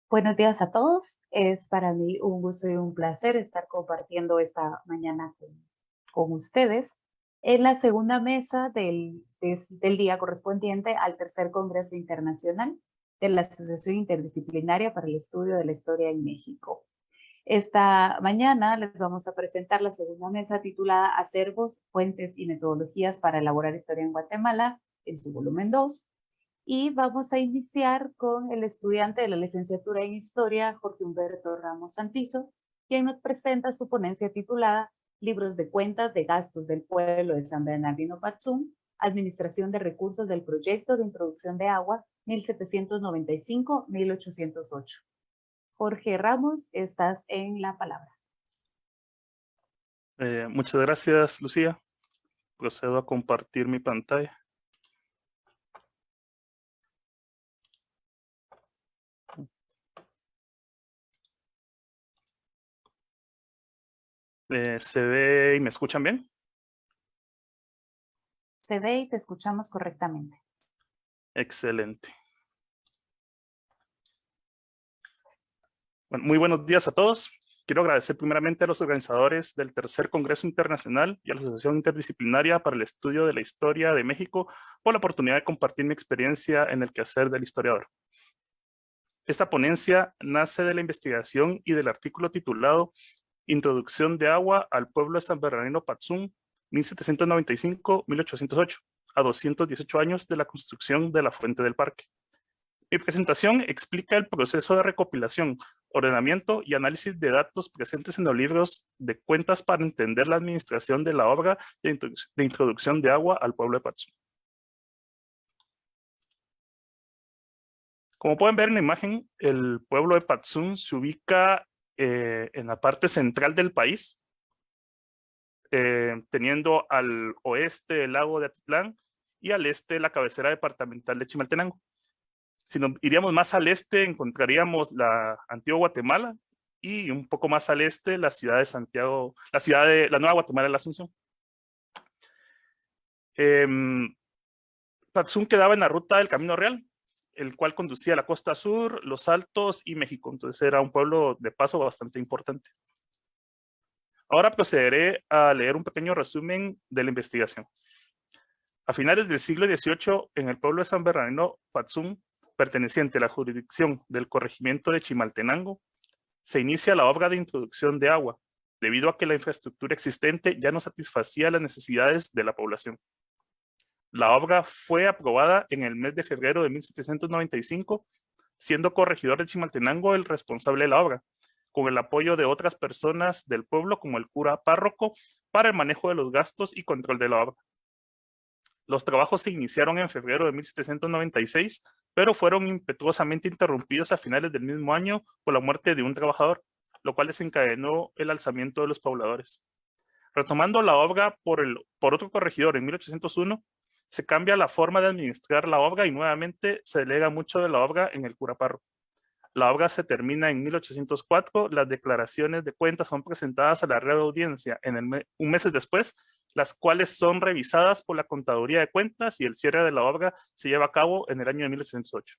Buenos días a todos. Es para mí un gusto y un placer estar compartiendo esta mañana con ustedes en la segunda mesa del día correspondiente al tercer Congreso Internacional de la Asociación Interdisciplinaria para el Estudio de la Historia en México. Esta mañana les vamos a presentar la segunda mesa titulada Acervos, Fuentes y Metodologías para elaborar historia en Guatemala, en su volumen 2. Y vamos a iniciar con el estudiante de la licenciatura en Historia, Jorge Humberto Ramos Santizo, quien nos presenta su ponencia titulada Libros de cuentas de gastos del pueblo de San Bernardino Patzum, Administración de recursos del proyecto de introducción de agua 1795-1808. Jorge Ramos, estás en la palabra. Muchas gracias, Lucía. Procedo a compartir mi pantalla. ¿Se ve y me escuchan bien? Se ve y te escuchamos correctamente. Excelente. Bueno, muy buenos días a todos. Quiero agradecer primeramente a los organizadores del Tercer Congreso Internacional y a la Asociación Interdisciplinaria para el Estudio de la Historia de México por la oportunidad de compartir mi experiencia en el quehacer del historiador. Esta ponencia nace de la investigación y del artículo titulado Introducción de agua al pueblo de San Bernardino Patzum, 1795-1808, a 218 años de la construcción de la Fuente del Parque. Mi presentación explica el proceso de recopilación, ordenamiento y análisis de datos presentes en los libros de cuentas para entender la administración de la obra de introducción de agua al pueblo de Patzum. Como pueden ver en la imagen, el pueblo de Patzum se ubica en la parte central del país, teniendo al oeste el lago de Atitlán y al este la cabecera departamental de Chimaltenango. Si nos iríamos más al este, encontraríamos la antigua Guatemala y un poco más al este la ciudad de Santiago, la nueva Guatemala de la Asunción. Patzum quedaba en la ruta del Camino Real, el cual conducía a la costa sur, los Altos y México. Entonces era un pueblo de paso bastante importante. Ahora procederé a leer un pequeño resumen de la investigación. A finales del siglo XVIII, en el pueblo de San Bernardino Patzum, perteneciente a la jurisdicción del corregimiento de Chimaltenango, se inicia la obra de introducción de agua, debido a que la infraestructura existente ya no satisfacía las necesidades de la población. La obra fue aprobada en el mes de febrero de 1795, siendo corregidor de Chimaltenango el responsable de la obra, con el apoyo de otras personas del pueblo como el cura párroco para el manejo de los gastos y control de la obra. Los trabajos se iniciaron en febrero de 1796, pero fueron impetuosamente interrumpidos a finales del mismo año por la muerte de un trabajador, lo cual desencadenó el alzamiento de los pobladores. Retomando la obra por otro corregidor en 1801, se cambia la forma de administrar la obra y nuevamente se delega mucho de la obra en el cura párroco. La obra se termina en 1804, las declaraciones de cuentas son presentadas a la Real Audiencia un mes después, las cuales son revisadas por la Contaduría de Cuentas y el cierre de la obra se lleva a cabo en el año de 1808.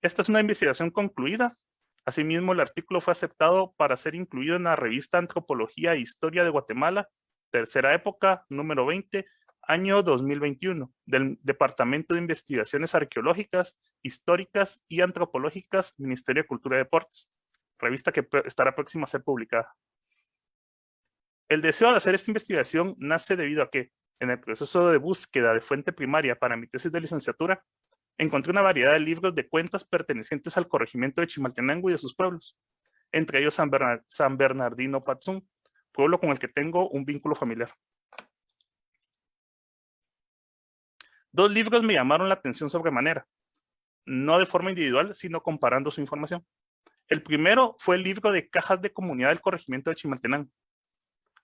Esta es una investigación concluida. Asimismo, el artículo fue aceptado para ser incluido en la revista Antropología e Historia de Guatemala, tercera época, número 20, año 2021, del Departamento de Investigaciones Arqueológicas, Históricas y Antropológicas, Ministerio de Cultura y Deportes, revista que estará próxima a ser publicada. El deseo de hacer esta investigación nace debido a que, en el proceso de búsqueda de fuente primaria para mi tesis de licenciatura, encontré una variedad de libros de cuentas pertenecientes al corregimiento de Chimaltenango y de sus pueblos, entre ellos San Bernardino Patzum, pueblo con el que tengo un vínculo familiar. Dos libros me llamaron la atención sobremanera, no de forma individual, sino comparando su información. El primero fue el libro de Cajas de Comunidad del Corregimiento de Chimaltenango.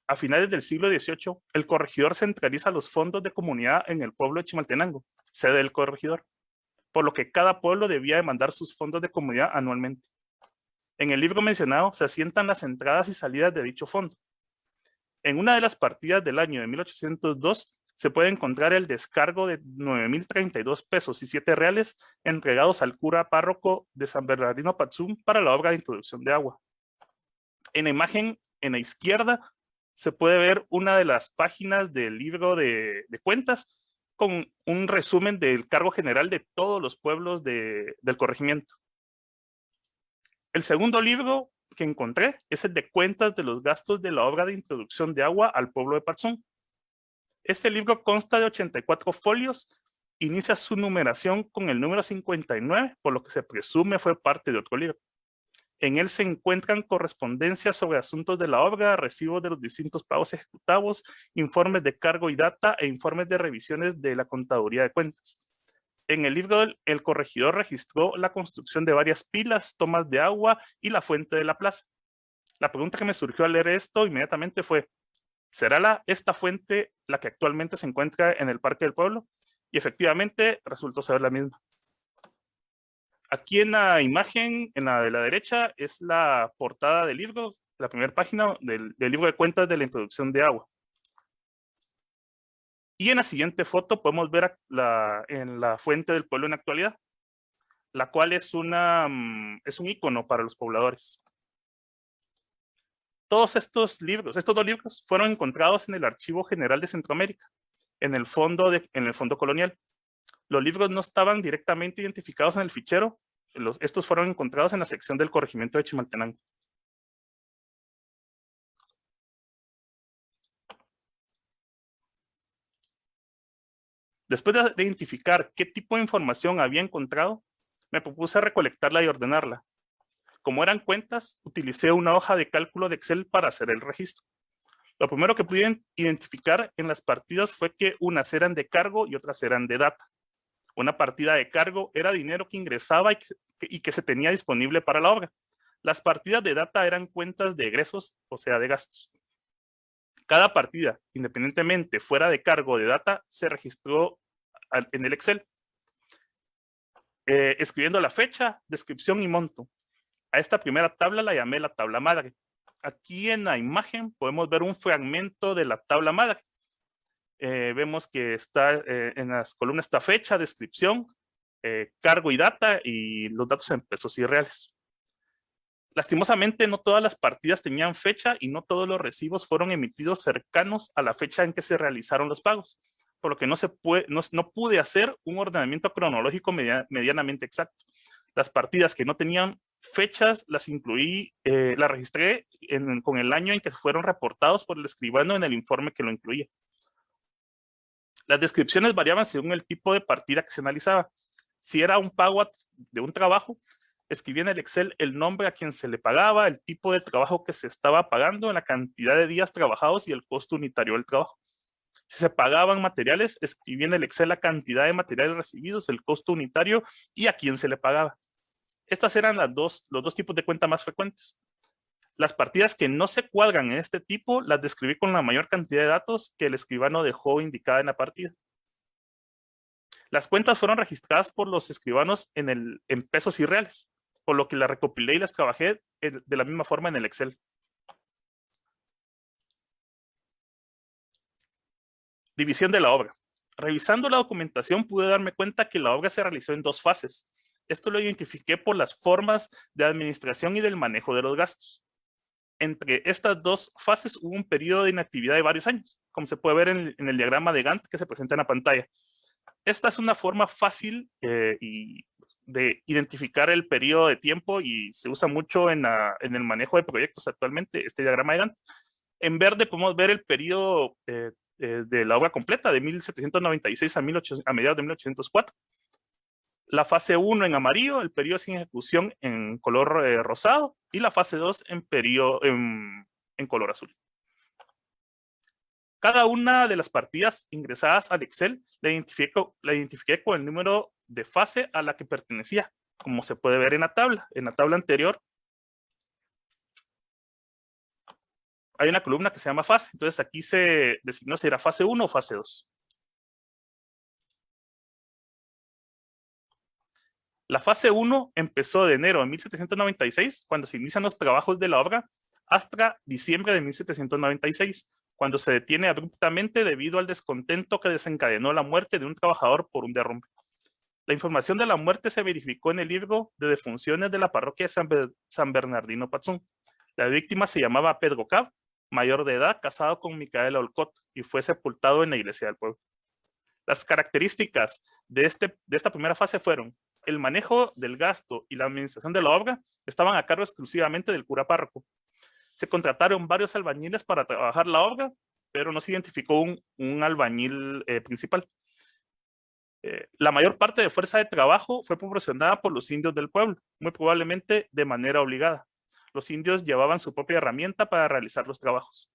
A finales del siglo XVIII, el corregidor centraliza los fondos de comunidad en el pueblo de Chimaltenango, sede del corregidor, por lo que cada pueblo debía demandar sus fondos de comunidad anualmente. En el libro mencionado se asientan las entradas y salidas de dicho fondo. En una de las partidas del año de 1802 se puede encontrar el descargo de 9.032 pesos y 7 reales entregados al cura párroco de San Bernardino Patzum para la obra de introducción de agua. En la imagen, en la izquierda, se puede ver una de las páginas del libro de cuentas con un resumen del cargo general de todos los pueblos del corregimiento. El segundo libro que encontré es el de cuentas de los gastos de la obra de introducción de agua al pueblo de Patzum. Este libro consta de 84 folios, inicia su numeración con el número 59, por lo que se presume fue parte de otro libro. En él se encuentran correspondencias sobre asuntos de la obra, recibos de los distintos pagos ejecutados, informes de cargo y data e informes de revisiones de la contaduría de cuentas. En el libro, el corregidor registró la construcción de varias pilas, tomas de agua y la fuente de la plaza. La pregunta que me surgió al leer esto inmediatamente fue, ¿será esta fuente la que actualmente se encuentra en el Parque del Pueblo? Y efectivamente resultó ser la misma. Aquí en la imagen, en la de la derecha, es la portada del libro, la primera página del libro de cuentas de la introducción de agua. Y en la siguiente foto podemos ver en la fuente del pueblo en la actualidad, la cual es un icono para los pobladores. Todos estos dos libros fueron encontrados en el Archivo General de Centroamérica, en el fondo colonial. Los libros no estaban directamente identificados en el fichero, estos fueron encontrados en la sección del corregimiento de Chimaltenango. Después de identificar qué tipo de información había encontrado, me propuse recolectarla y ordenarla. Como eran cuentas, utilicé una hoja de cálculo de Excel para hacer el registro. Lo primero que pude identificar en las partidas fue que unas eran de cargo y otras eran de data. Una partida de cargo era dinero que ingresaba y que se tenía disponible para la obra. Las partidas de data eran cuentas de egresos, o sea, de gastos. Cada partida, independientemente fuera de cargo o de data, se registró en el Excel, escribiendo la fecha, descripción y monto. A esta primera tabla la llamé la tabla madre. Aquí en la imagen podemos ver un fragmento de la tabla madre. Vemos que está en las columnas está fecha, descripción, cargo y data, y los datos en pesos y reales. Lastimosamente, no todas las partidas tenían fecha y no todos los recibos fueron emitidos cercanos a la fecha en que se realizaron los pagos, por lo que no pude hacer un ordenamiento cronológico medianamente exacto. Las partidas que no tenían fechas las registré con el año en que fueron reportados por el escribano en el informe que lo incluía. Las descripciones variaban según el tipo de partida que se analizaba. Si era un pago de un trabajo, escribía en el Excel el nombre a quien se le pagaba, el tipo de trabajo que se estaba pagando, la cantidad de días trabajados y el costo unitario del trabajo. Si se pagaban materiales, escribía en el Excel la cantidad de materiales recibidos, el costo unitario y a quién se le pagaba. Estas eran los dos tipos de cuenta más frecuentes. Las partidas que no se cuadran en este tipo las describí con la mayor cantidad de datos que el escribano dejó indicada en la partida. Las cuentas fueron registradas por los escribanos en pesos y reales, por lo que las recopilé y las trabajé de la misma forma en el Excel. División de la obra. Revisando la documentación pude darme cuenta que la obra se realizó en dos fases. Esto lo identifiqué por las formas de administración y del manejo de los gastos. Entre estas dos fases hubo un periodo de inactividad de varios años, como se puede ver en el diagrama de Gantt que se presenta en la pantalla. Esta es una forma fácil de identificar el periodo de tiempo y se usa mucho en el manejo de proyectos actualmente, este diagrama de Gantt. En verde podemos ver el periodo de la obra completa, de 1796 a mediados de 1804. La fase 1 en amarillo, el periodo sin ejecución en color rosado, y la fase 2 en color azul. Cada una de las partidas ingresadas al Excel la identifiqué con el número de fase a la que pertenecía, como se puede ver en la tabla. En la tabla anterior hay una columna que se llama fase, entonces aquí se designó si era fase 1 o fase 2. La fase 1 empezó de enero de 1796, cuando se inician los trabajos de la obra, hasta diciembre de 1796, cuando se detiene abruptamente debido al descontento que desencadenó la muerte de un trabajador por un derrumbe. La información de la muerte se verificó en el libro de defunciones de la parroquia de San Bernardino Patzún. La víctima se llamaba Pedro Cab, mayor de edad, casado con Micaela Olcott, y fue sepultado en la iglesia del pueblo. Las características de esta primera fase fueron: el manejo del gasto y la administración de la obra estaban a cargo exclusivamente del cura párroco. Se contrataron varios albañiles para trabajar la obra, pero no se identificó un albañil principal. La mayor parte de fuerza de trabajo fue proporcionada por los indios del pueblo, muy probablemente de manera obligada. Los indios llevaban su propia herramienta para realizar los trabajos.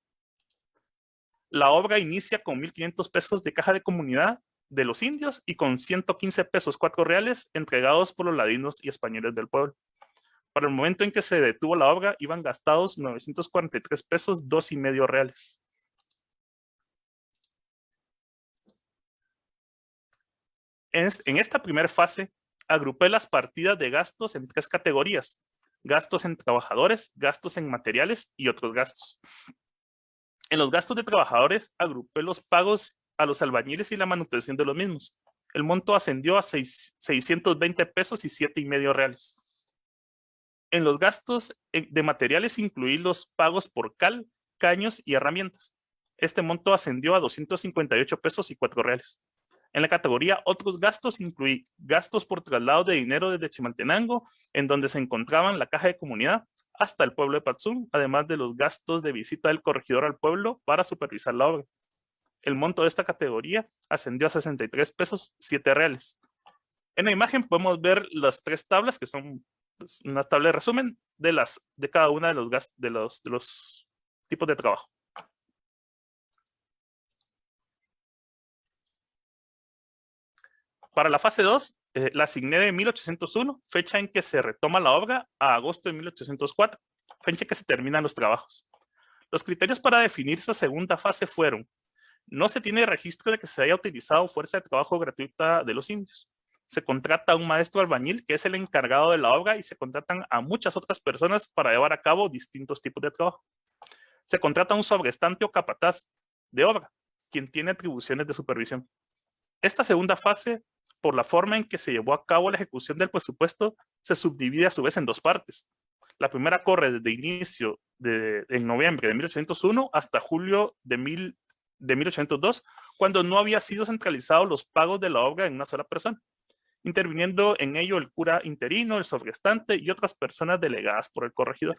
La obra inicia con 1,500 pesos de caja de comunidad de los indios y con 115 pesos 4 reales entregados por los ladinos y españoles del pueblo. Para el momento en que se detuvo la obra, iban gastados 943 pesos 2,5 reales. En esta primera fase, agrupé las partidas de gastos en 3 categorías: gastos en trabajadores, gastos en materiales y otros gastos. En los gastos de trabajadores, agrupé los pagos a los albañiles y la manutención de los mismos. El monto ascendió a 620 pesos y 7,5 reales. En los gastos de materiales incluí los pagos por cal, caños y herramientas. Este monto ascendió a 258 pesos y 4 reales. En la categoría otros gastos incluí gastos por traslado de dinero desde Chimaltenango, en donde se encontraban la caja de comunidad, hasta el pueblo de Patzún, además de los gastos de visita del corregidor al pueblo para supervisar la obra. El monto de esta categoría ascendió a 63 pesos 7 reales. En la imagen podemos ver las 3 tablas, que son una tabla de resumen de cada una de los tipos de trabajo. Para la fase 2, la asigné de 1801, fecha en que se retoma la obra, a agosto de 1804, fecha en que se terminan los trabajos. Los criterios para definir esta segunda fase fueron: no se tiene registro de que se haya utilizado fuerza de trabajo gratuita de los indios. Se contrata a un maestro albañil que es el encargado de la obra y se contratan a muchas otras personas para llevar a cabo distintos tipos de trabajo. Se contrata a un sobrestante o capataz de obra, quien tiene atribuciones de supervisión. Esta segunda fase, por la forma en que se llevó a cabo la ejecución del presupuesto, se subdivide a su vez en 2 partes. La primera corre desde inicio en noviembre de 1801 hasta julio de 1802, cuando no había sido centralizados los pagos de la obra en una sola persona, interviniendo en ello el cura interino, el sobrestante y otras personas delegadas por el corregidor.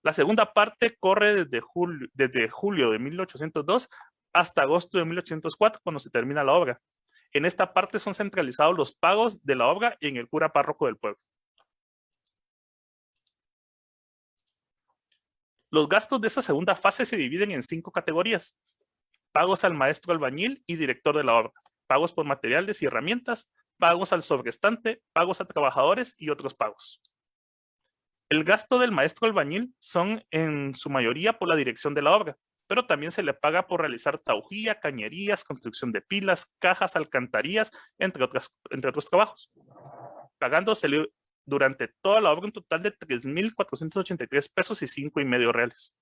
La segunda parte corre desde julio de 1802 hasta agosto de 1804, cuando se termina la obra. En esta parte son centralizados los pagos de la obra en el cura párroco del pueblo. Los gastos de esta segunda fase se dividen en 5 categorías: pagos al maestro albañil y director de la obra, pagos por materiales y herramientas, pagos al sobrestante, pagos a trabajadores y otros pagos. El gasto del maestro albañil son en su mayoría por la dirección de la obra, pero también se le paga por realizar taujía, cañerías, construcción de pilas, cajas, alcantarillas, entre otros trabajos, pagándosele durante toda la obra un total de 3,483 pesos y 5,5 reales.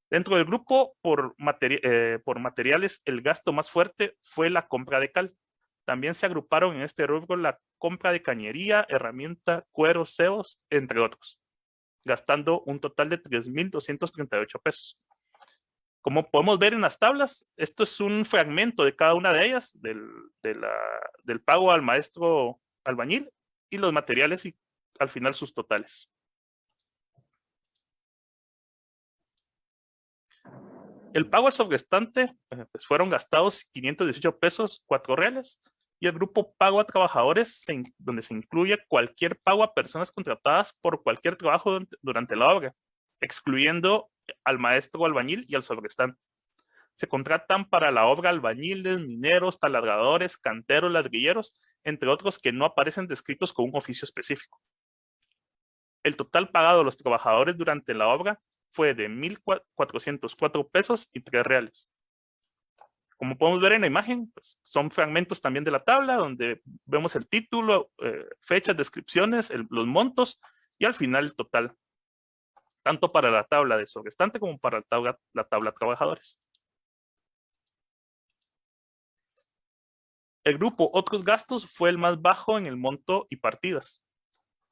Dentro del grupo por materiales, el gasto más fuerte fue la compra de cal. También se agruparon en este rubro la compra de cañería, herramienta, cuero, cebos, entre otros, gastando un total de 3,238 pesos. Como podemos ver en las tablas, esto es un fragmento de cada una de ellas, del pago al maestro albañil y los materiales y al final sus totales. El pago al sobrestante, pues fueron gastados 518 pesos 4 reales, y el grupo pago a trabajadores, donde se incluye cualquier pago a personas contratadas por cualquier trabajo durante la obra, excluyendo al maestro albañil y al sobrestante. Se contratan para la obra albañiles, mineros, taladradores, canteros, ladrilleros, entre otros que no aparecen descritos con un oficio específico. El total pagado a los trabajadores durante la obra fue de 1,404 pesos y 3 reales. Como podemos ver en la imagen, pues son fragmentos también de la tabla donde vemos el título, fechas, descripciones, los montos y al final el total. tanto para la tabla de sobrestante como para la tabla trabajadores. El grupo otros gastos fue el más bajo en el monto y partidas.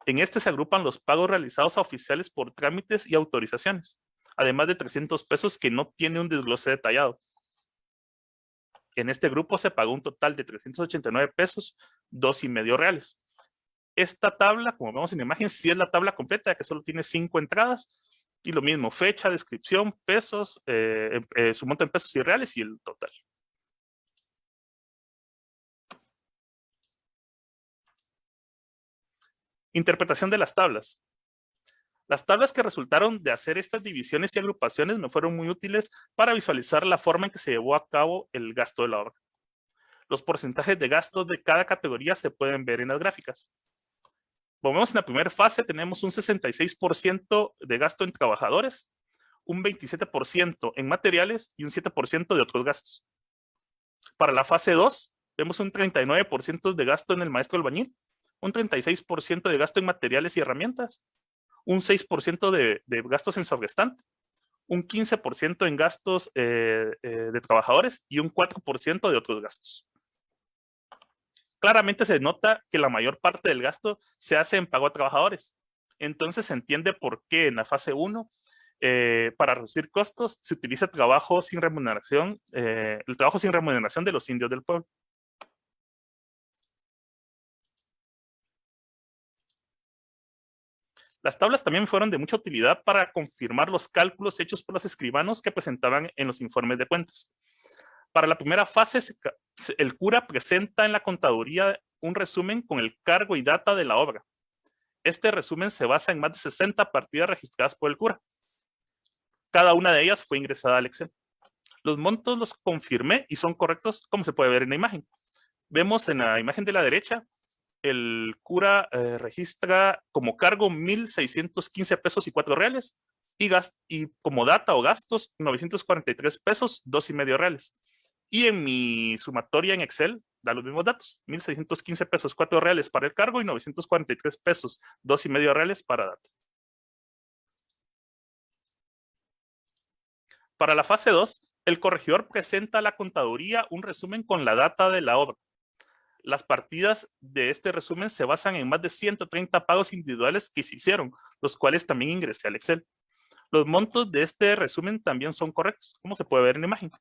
En este se agrupan los pagos realizados a oficiales por trámites y autorizaciones, además de 300 pesos que no tiene un desglose detallado. En este grupo se pagó un total de 389 pesos, 2,5 reales. Esta tabla, como vemos en la imagen, sí es la tabla completa, que solo tiene 5 entradas. Y lo mismo, fecha, descripción, pesos, su monto en pesos y reales y el total. Interpretación de las tablas. Las tablas que resultaron de hacer estas divisiones y agrupaciones me fueron muy útiles para visualizar la forma en que se llevó a cabo el gasto de la obra. Los porcentajes de gastos de cada categoría se pueden ver en las gráficas. Como vemos en la primera fase, tenemos un 66% de gasto en trabajadores, un 27% en materiales y un 7% de otros gastos. Para la fase 2, vemos un 39% de gasto en el maestro albañil, un 36% de gasto en materiales y herramientas, un 6% de gastos en sobrestante, un 15% en gastos de trabajadores y un 4% de otros gastos. Claramente se nota que la mayor parte del gasto se hace en pago a trabajadores. Entonces se entiende por qué en la fase 1, para reducir costos, se utiliza trabajo sin remuneración, el trabajo sin remuneración de los indios del pueblo. Las tablas también fueron de mucha utilidad para confirmar los cálculos hechos por los escribanos que presentaban en los informes de cuentas. Para la primera fase, el cura presenta en la contaduría un resumen con el cargo y data de la obra. Este resumen se basa en más de 60 partidas registradas por el cura. Cada una de ellas fue ingresada al Excel. Los montos los confirmé y son correctos, como se puede ver en la imagen. Vemos en la imagen de la derecha, el cura registra como cargo 1,615 pesos y 4 reales y como data o gastos 943 pesos, 2,5 reales. Y en mi sumatoria en Excel da los mismos datos, 1,615 pesos, 4 reales para el cargo y 943 pesos, 2,5 reales para data. Para la fase 2, el corregidor presenta a la contaduría un resumen con la data de la obra. Las partidas de este resumen se basan en más de 130 pagos individuales que se hicieron, los cuales también ingresé al Excel. Los montos de este resumen también son correctos, como se puede ver en la imagen.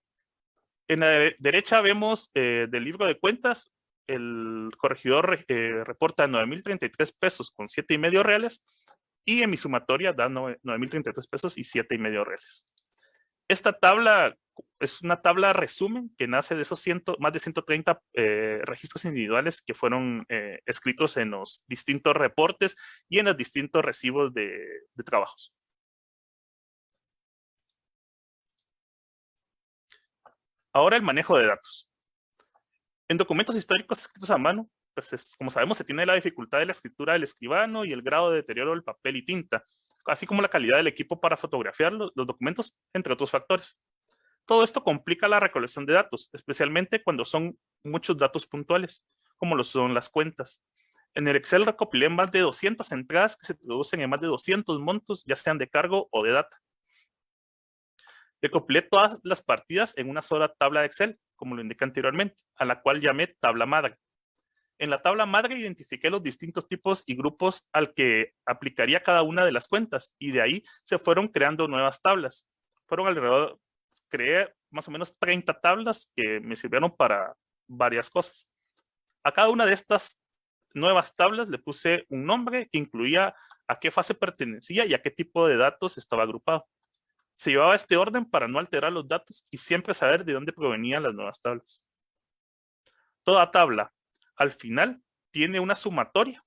En la derecha vemos del libro de cuentas, el corregidor reporta 9,033 pesos con 7,5 reales y en mi sumatoria da 9,033 pesos y 7,5 reales. Esta tabla es una tabla resumen que nace de esos más de 130 registros individuales que fueron escritos en los distintos reportes y en los distintos recibos de trabajos. Ahora el manejo de datos. En documentos históricos escritos a mano, pues como sabemos, se tiene la dificultad de la escritura del escribano y el grado de deterioro del papel y tinta, así como la calidad del equipo para fotografiar los documentos, entre otros factores. Todo esto complica la recolección de datos, especialmente cuando son muchos datos puntuales, como lo son las cuentas. En el Excel recopilé más de 200 entradas que se traducen en más de 200 montos, ya sean de cargo o de data. Recopilé todas las partidas en una sola tabla de Excel, como lo indiqué anteriormente, a la cual llamé tabla madre. En la tabla madre identifiqué los distintos tipos y grupos al que aplicaría cada una de las cuentas y de ahí se fueron creando nuevas tablas. Creé más o menos 30 tablas que me sirvieron para varias cosas. A cada una de estas nuevas tablas le puse un nombre que incluía a qué fase pertenecía y a qué tipo de datos estaba agrupado. Se llevaba este orden para no alterar los datos y siempre saber de dónde provenían las nuevas tablas. Toda tabla, al final, tiene una sumatoria,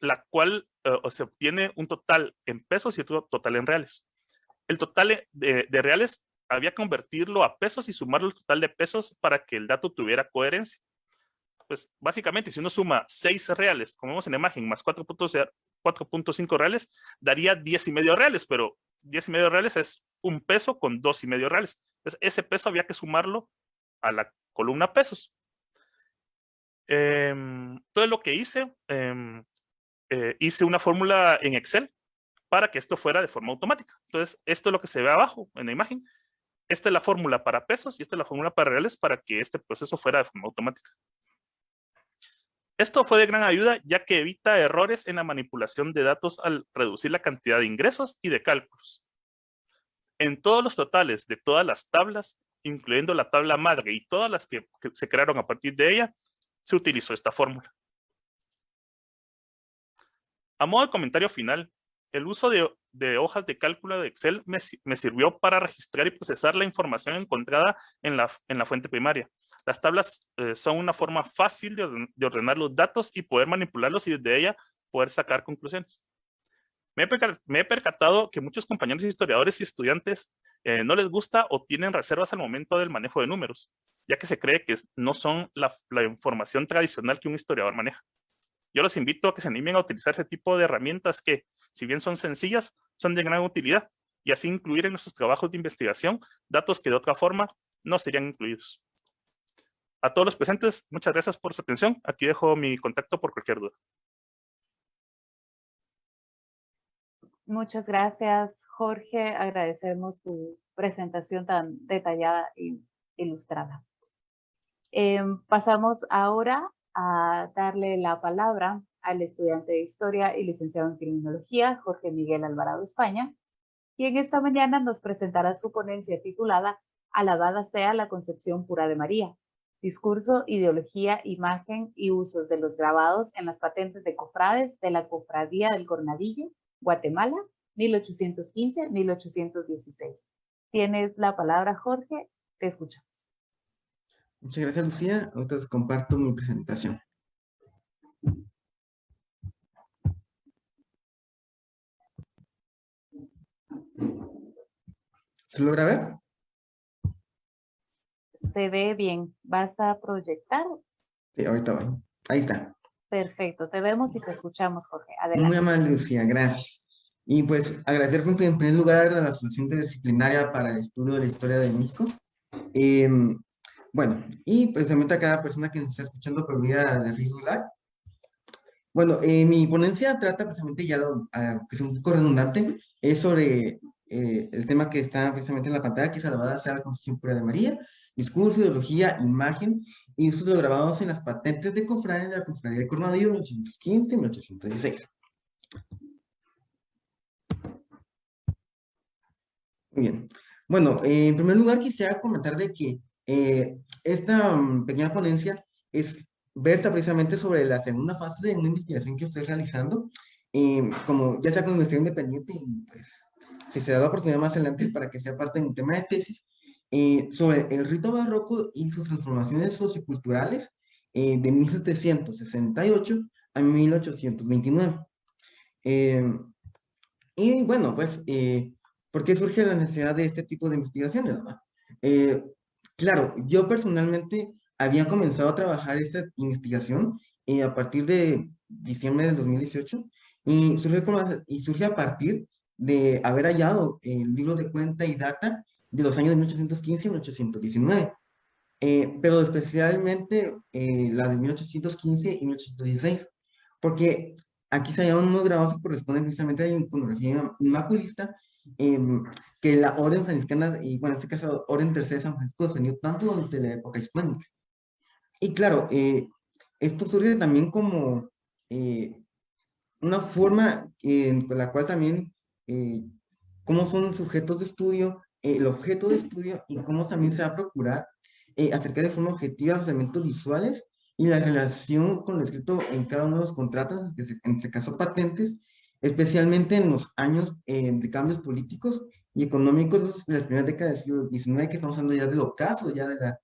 la cual se obtiene un total en pesos y otro total en reales. El total de reales había que convertirlo a pesos y sumarlo al total de pesos para que el dato tuviera coherencia. Pues básicamente, si uno suma 6 reales, como vemos en la imagen, más 4.5 reales, daría 10,5 reales, pero 10,5 reales es un peso con 2,5 reales. Entonces, ese peso había que sumarlo a la columna pesos. Entonces, lo que hice, hice una fórmula en Excel para que esto fuera de forma automática. Entonces, esto es lo que se ve abajo en la imagen. Esta es la fórmula para pesos y esta es la fórmula para reales para que este proceso fuera de forma automática. Esto fue de gran ayuda ya que evita errores en la manipulación de datos al reducir la cantidad de ingresos y de cálculos. En todos los totales de todas las tablas, incluyendo la tabla madre y todas las que se crearon a partir de ella, se utilizó esta fórmula. A modo de comentario final, el uso de hojas de cálculo de Excel me sirvió para registrar y procesar la información encontrada en la fuente primaria. Las tablas son una forma fácil de ordenar los datos y poder manipularlos y desde ella poder sacar conclusiones. Me he percatado que muchos compañeros historiadores y estudiantes no les gusta o tienen reservas al momento del manejo de números, ya que se cree que no son la información tradicional que un historiador maneja. Yo los invito a que se animen a utilizar ese tipo de herramientas que, si bien son sencillas, son de gran utilidad y así incluir en nuestros trabajos de investigación datos que de otra forma no serían incluidos. A todos los presentes, muchas gracias por su atención. Aquí dejo mi contacto por cualquier duda. Muchas gracias, Jorge. Agradecemos tu presentación tan detallada e ilustrada. Pasamos ahora a darle la palabra al estudiante de Historia y licenciado en Criminología, Jorge Miguel Alvarado España, quien esta mañana nos presentará su ponencia titulada Alabada sea la concepción pura de María, discurso, ideología, imagen y usos de los grabados en las patentes de cofrades de la Cofradía del Cornadillo, Guatemala, 1815-1816. Tienes la palabra, Jorge, te escuchamos. Muchas gracias, Lucía. Ahorita les comparto mi presentación. ¿Se logra ver? Se ve bien. ¿Vas a proyectar? Sí, ahorita voy. Ahí está. Perfecto, te vemos y te escuchamos, Jorge. Adelante. Muy amable, Lucía, gracias. Y pues agradecer en primer lugar a la Asociación Interdisciplinaria para el Estudio de la Historia de México. Bueno, y precisamente a cada persona que nos está escuchando por vía de Facebook Live. Bueno, mi ponencia trata precisamente, ya que es un poco redundante, es sobre el tema que está precisamente en la pantalla, que es alabada sea la concepción pura de María, discurso, ideología, imagen, y usos de los grabados en las patentes de cofrades de la Cofradía de Cornadillo, 1815-1816. Muy bien. Bueno, en primer lugar quisiera comentar de que esta pequeña ponencia versa precisamente sobre la segunda fase de una investigación que estoy realizando, como ya sea con investigación independiente, y pues si se da la oportunidad más adelante para que sea parte de mi tema de tesis, sobre el rito barroco y sus transformaciones socioculturales de 1768 a 1829. Y bueno, pues, ¿por qué surge la necesidad de este tipo de investigaciones, no? Claro, yo personalmente había comenzado a trabajar esta investigación a partir de diciembre del 2018 y surge a partir de haber hallado el libro de cuenta y data de los años de 1815 y 1819, pero especialmente la de 1815 y 1816, porque aquí se hallaron unos grabados que corresponden precisamente a la iconografía inmaculista, que la orden franciscana, y bueno, en este caso, orden tercera de San Francisco, defendió tanto durante la época hispánica. Y claro, esto surge también como una forma con la cual también, cómo son sujetos de estudio, el objeto de estudio, y cómo también se va a procurar acercar de forma objetiva los elementos visuales y la relación con lo escrito en cada uno de los contratos, en este caso patentes, especialmente en los años de cambios políticos y económicos de las primeras décadas del siglo XIX, que estamos hablando ya del ocaso, ya de la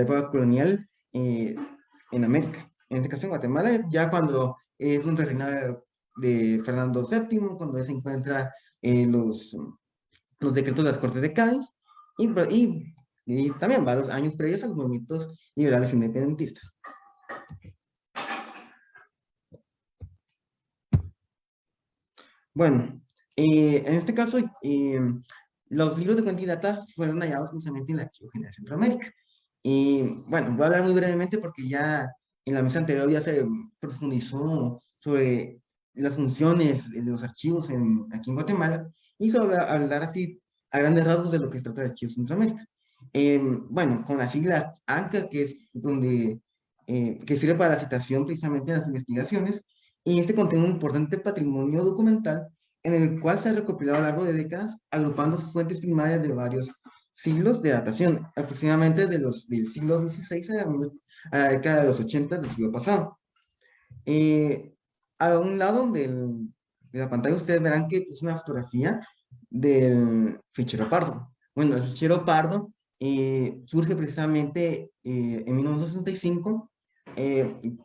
época colonial en América. En este caso en Guatemala, ya cuando es un reinado de Fernando VII, cuando se encuentra los decretos de las Cortes de Cádiz, y también varios años previos a los movimientos liberales independentistas. Bueno, en este caso, los libros de cuenta y data fueron hallados precisamente en la Archivo General de Centroamérica. Y bueno, voy a hablar muy brevemente porque ya en la mesa anterior ya se profundizó sobre las funciones de los archivos aquí en Guatemala y sobre hablar así a grandes rasgos de lo que se trata de Archivos Centroamérica. Bueno, con la sigla ANCA, que es donde, que sirve para la citación precisamente de las investigaciones, y este contiene un importante patrimonio documental en el cual se ha recopilado a lo largo de décadas, agrupando fuentes primarias de varios siglos de datación, aproximadamente del siglo XVI a la década de los 80 del siglo pasado. Eh, a un lado de la pantalla ustedes verán que es una fotografía del fichero Pardo. Bueno, el fichero Pardo surge precisamente en 1965, eh,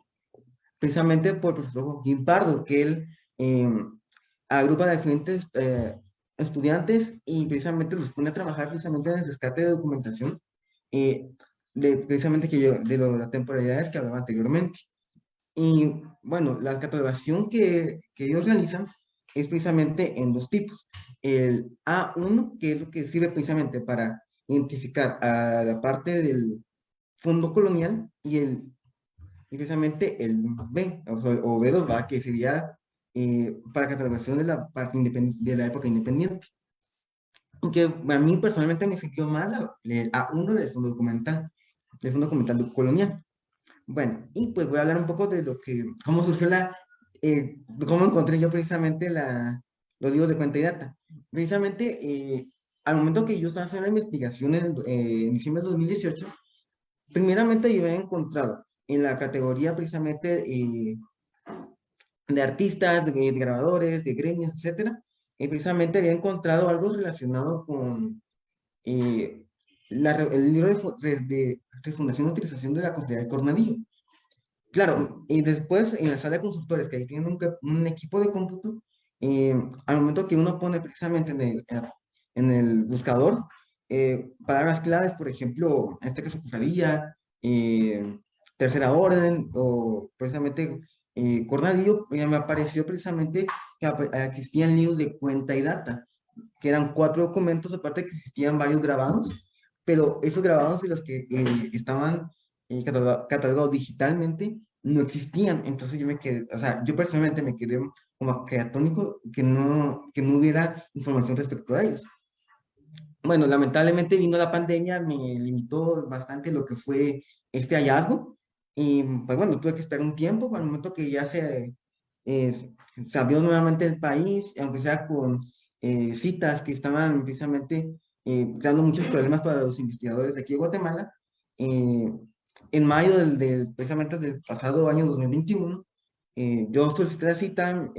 precisamente por el profesor Joaquín Pardo, que él agrupa a diferentes estudiantes y precisamente los pone a trabajar precisamente en el rescate de documentación eh, precisamente de las temporalidades que hablaba anteriormente. Y bueno, la catalogación que ellos realizan es precisamente en dos tipos. El A1, que es lo que sirve precisamente para identificar a la parte del fondo colonial, y precisamente el B, o B2, ¿va? Que sería para catalogación de la parte de la época independiente. Que a mí personalmente me sirvió más el A1 del fondo documental colonial. Bueno, y pues voy a hablar un poco de cómo surgió cómo encontré yo precisamente los libros de cuenta y data. Precisamente, al momento que yo estaba haciendo la investigación en diciembre de 2018, primeramente yo había encontrado en la categoría precisamente de artistas, de grabadores, de gremios, etcétera, precisamente había encontrado algo relacionado con eh, el libro de refundación y utilización de la Cofradía del Cornadillo. Claro, y después en la sala de consultores, que ahí tienen un equipo de cómputo, al momento que uno pone precisamente en el buscador palabras claves, por ejemplo, en este caso cofradía, tercera orden o precisamente Cornadillo, me apareció precisamente que existían libros de cuenta y data, que eran 4 documentos, aparte que existían varios grabados, pero esos grabados de los que estaban catalogados digitalmente no existían. Entonces yo me quedé, o sea, yo personalmente me quedé como que atónico que no hubiera información respecto a ellos. Bueno, lamentablemente vino la pandemia, me limitó bastante lo que fue este hallazgo y pues bueno, tuve que esperar un tiempo al momento que ya se abrió nuevamente el país, aunque sea con citas que estaban precisamente creando muchos problemas para los investigadores de aquí de Guatemala. eh, en mayo precisamente del pasado año 2021, yo solicité la cita,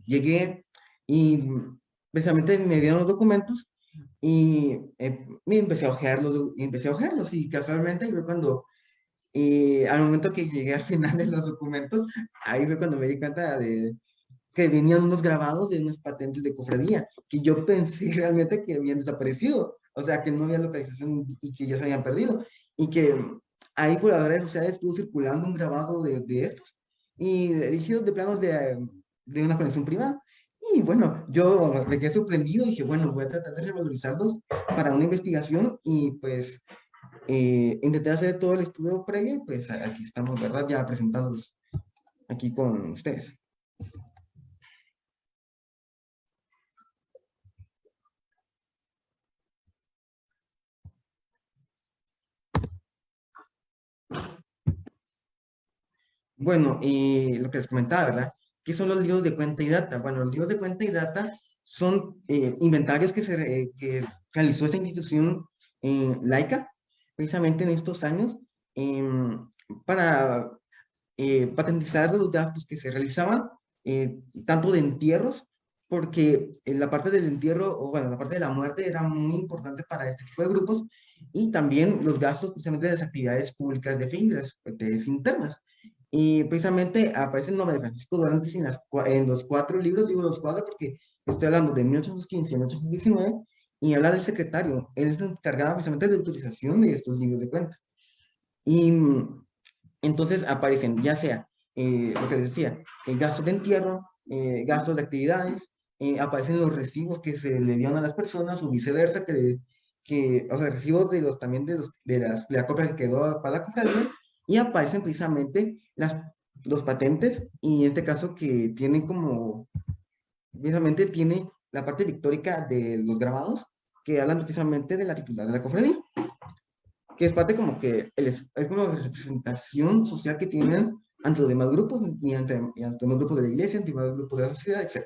llegué y precisamente me dieron los documentos y me empecé a ojearlos y casualmente fue cuando, al momento que llegué al final de los documentos, ahí fue cuando me di cuenta de que venían unos grabados de unas patentes de cofradía, que yo pensé realmente que habían desaparecido, o sea, que no había localización y que ya se habían perdido, y que ahí por las redes sociales estuvo circulando un grabado de estos, y dirigidos de planos de una conexión privada. Y bueno, yo me quedé sorprendido y dije, bueno, voy a tratar de revalorizarlos para una investigación y pues intenté hacer todo el estudio previo y pues aquí estamos, ¿verdad? Ya presentándolos aquí con ustedes. Bueno, y lo que les comentaba, ¿verdad? ¿Qué son los libros de cuenta y data? Bueno, los libros de cuenta y data son inventarios que realizó esta institución laica precisamente en estos años para patentizar los gastos que se realizaban, tanto de entierros, porque la parte del entierro, o bueno, la parte de la muerte era muy importante para este tipo de grupos, y también los gastos precisamente de las actividades públicas de fe y de las actividades internas. Y precisamente aparece el nombre de Francisco Durantes en los 4 libros, digo los 4 porque estoy hablando de 1815 y 1819, y habla del secretario. Él se encargaba precisamente de la utilización de estos libros de cuenta. Y entonces aparecen ya sea lo que les decía, gastos de entierro, gastos de actividades, aparecen los recibos que se le dieron a las personas o viceversa, o sea, recibos también de la copia que quedó para la cofradía, y aparecen precisamente los patentes, y en este caso que tienen como, precisamente tiene la parte pictórica de los grabados, que hablan precisamente de la titular de la cofradía, que es parte como que es como la representación social que tienen ante los demás grupos y ante los demás grupos de la iglesia, ante los demás grupos de la sociedad, etc.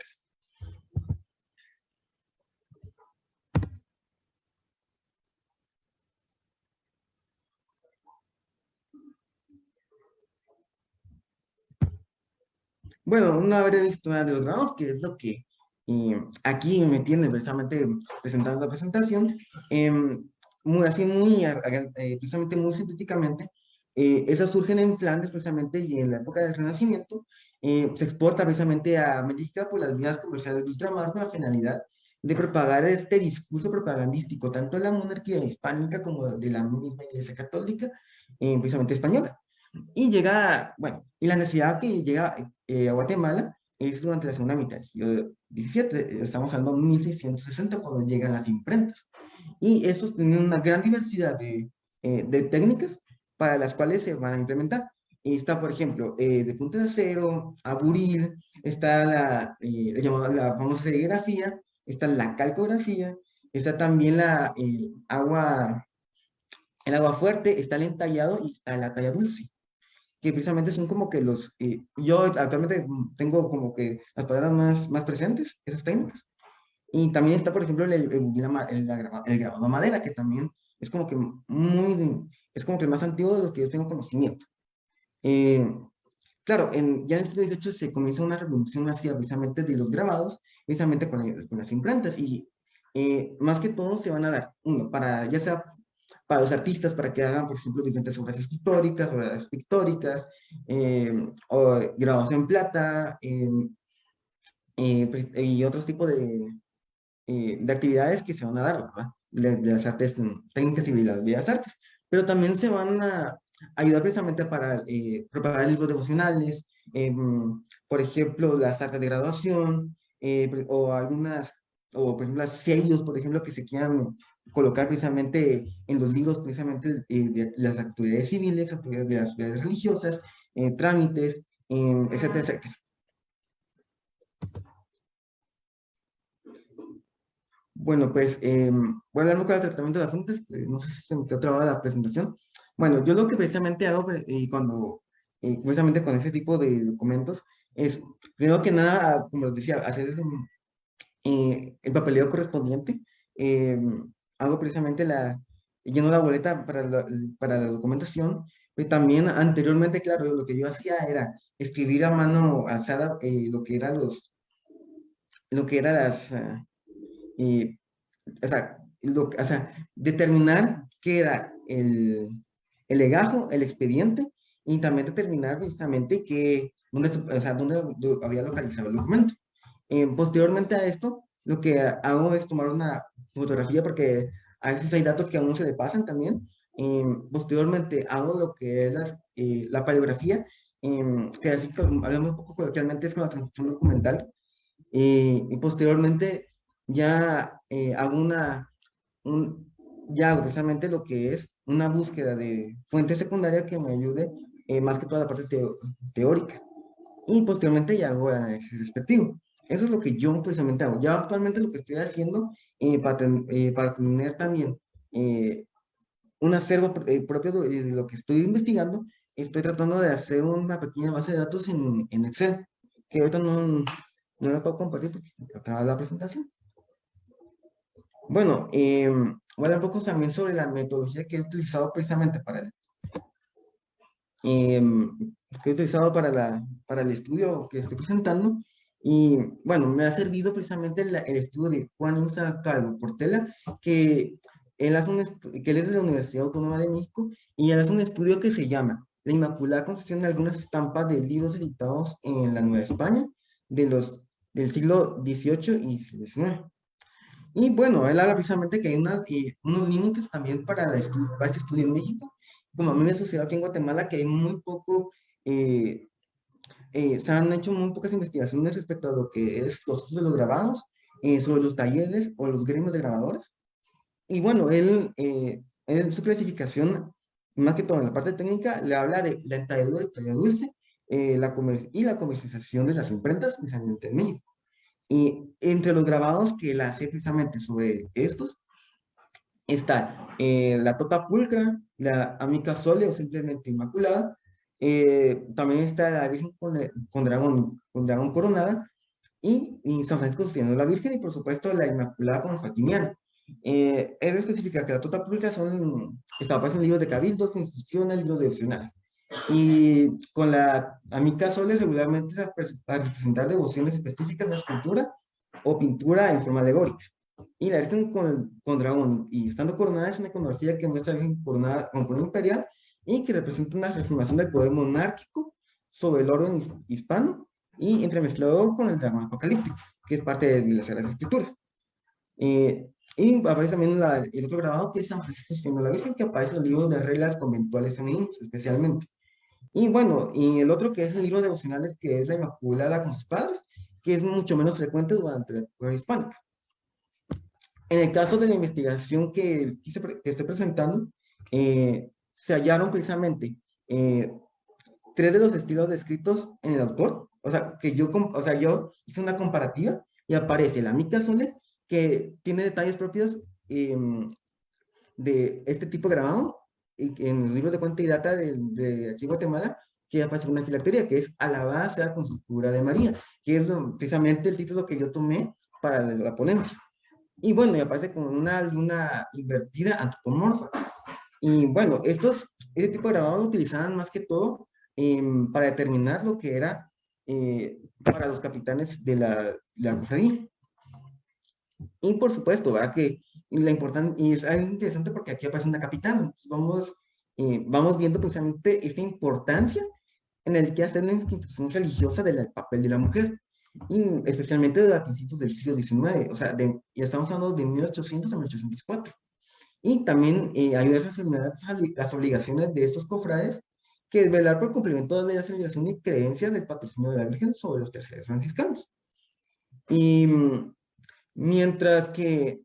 Bueno, una breve historia de los grabados, que es lo que aquí me tiene precisamente presentando la presentación, muy así, precisamente muy sintéticamente, esas surgen en Flandes precisamente y en la época del Renacimiento, se exporta precisamente a América por las vías comerciales de ultramar con la finalidad de propagar este discurso propagandístico, tanto de la monarquía hispánica como de la misma Iglesia Católica, precisamente española. Y llega, bueno, y la necesidad que llega a Guatemala es durante la segunda mitad del siglo XVII, estamos hablando de 1660 cuando llegan las imprentas. Y esos tienen una gran diversidad de técnicas para las cuales se van a implementar. Y está, por ejemplo, de punta de acero, a buril, está la famosa serigrafía, está la calcografía, está también el agua fuerte, está el entallado y está la talla dulce, que precisamente son como que yo actualmente tengo como que las palabras más presentes, esas técnicas. Y también está, por ejemplo, el grabado a madera, que también es como que es como que el más antiguo de los que yo tengo conocimiento. Eh, claro, ya en el siglo XVIII se comienza una revolución hacia precisamente de los grabados, precisamente con las imprentas, y más que todo se van a dar, uno, ya sea para los artistas, para que hagan, por ejemplo, diferentes obras escultóricas, obras pictóricas, o grabados en plata, y otros tipos de actividades que se van a dar, ¿verdad? De las artes técnicas y de las bellas artes. Pero también se van a ayudar precisamente para preparar libros devocionales, por ejemplo, las artes de graduación, o por ejemplo, sellos, por ejemplo, que se quieran colocar precisamente en los libros, precisamente de las actividades civiles, actividades de las actividades religiosas, trámites, etcétera, etcétera. Bueno, pues voy a hablar un poco del tratamiento de apuntes, no sé si se me quedó trabada la presentación. Bueno, yo lo que precisamente hago precisamente con ese tipo de documentos, es, primero que nada, como les decía, hacer el papeleo correspondiente. eh, Hago precisamente lleno la boleta para la documentación. Y también anteriormente, claro, lo que yo hacía era escribir a mano alzada lo que era y, o sea, determinar qué era el legajo, el expediente, y también determinar precisamente o sea, dónde había localizado el documento. Posteriormente a esto, lo que hago es tomar una fotografía porque a veces hay datos que a uno se le pasan también. Posteriormente hago lo que es la paleografía, que así hablamos un poco coloquialmente es con la transcripción documental, y posteriormente ya un, ya hago precisamente lo que es una búsqueda de fuente secundaria que me ayude más que toda la parte teórica. Y posteriormente ya hago el análisis respectivo. Eso es lo que yo precisamente hago. Ya actualmente lo que estoy haciendo para tener también un acervo propio de lo que estoy investigando, estoy tratando de hacer una pequeña base de datos en Excel, que ahorita no la puedo compartir porque acaba la presentación. Bueno, voy a hablar un poco también sobre la metodología que he utilizado precisamente que he utilizado para el estudio que estoy presentando. Y bueno, me ha servido precisamente el estudio de Juan Isa Calvo Portela, que que él es de la Universidad Autónoma de México, y él hace un estudio que se llama La Inmaculada Concepción de algunas estampas de libros editados en la Nueva España del siglo XVIII y XIX. Y bueno, él habla precisamente que hay unos límites también para este estudio en México. Como a mí me sucedió aquí en Guatemala, que hay muy poco, se han hecho muy pocas investigaciones respecto a lo que es los usos de los grabados, sobre los talleres o los gremios de grabadores. Y bueno, su clasificación, más que todo en la parte técnica, le habla de la entalladura y talla dulce, y la comercialización de las imprentas, precisamente en México. Y entre los grabados que él hace precisamente sobre estos, está la Tota Pulcra, la Amica Sole o simplemente Inmaculada, también está la Virgen con dragón coronada, y San Francisco sostiene la Virgen, y por supuesto la Inmaculada con Fatimiana. Él especifica que la Tota Pulcra aparecen libros de cabildos, constituciones, libros devocionales. Y con la Amica Sole regularmente a representar devociones específicas en la escultura o pintura en forma alegórica. Y la Virgen con dragón y estando coronada es una iconografía que muestra a la Virgen coronada con corona imperial y que representa una reafirmación del poder monárquico sobre el orden hispano y entremezclado con el dragón apocalíptico, que es parte de las Sagradas Escrituras. Y aparece también el otro grabado que es San Francisco siendo la Virgen, que aparece en los libros de reglas conventuales femeninos especialmente. Y bueno, y el otro que es el libro de devocionales, que es la Inmaculada con sus padres, que es mucho menos frecuente durante la época hispánica. En el caso de la investigación que estoy presentando, se hallaron precisamente 3 de los estilos descritos en el autor, o sea, yo hice una comparativa y aparece la Mica Sole, que tiene detalles propios de este tipo de grabado, y en los libros de cuenta y data de aquí en Guatemala, que aparece una filactería, que es Alabada sea con su figura de María, que es precisamente el título que yo tomé para la ponencia. Y bueno, y aparece con una luna invertida antropomorfa. Y bueno, este tipo de grabados lo utilizaban más que todo para determinar lo que era para los capitanes de la cofradía. Y por supuesto, ¿verdad? Que y es algo interesante porque aquí aparece una capitana. Entonces vamos viendo precisamente esta importancia en el que hacer una institución religiosa del papel de la mujer, y especialmente desde principios del siglo XIX, o sea, ya estamos hablando de 1800 a 1804. Y también ayuda a reafirmar las obligaciones de estos cofrades, que es velar por el cumplimiento de la celebración y creencia del patrocinio de la Virgen sobre los terceros franciscanos. Y mientras que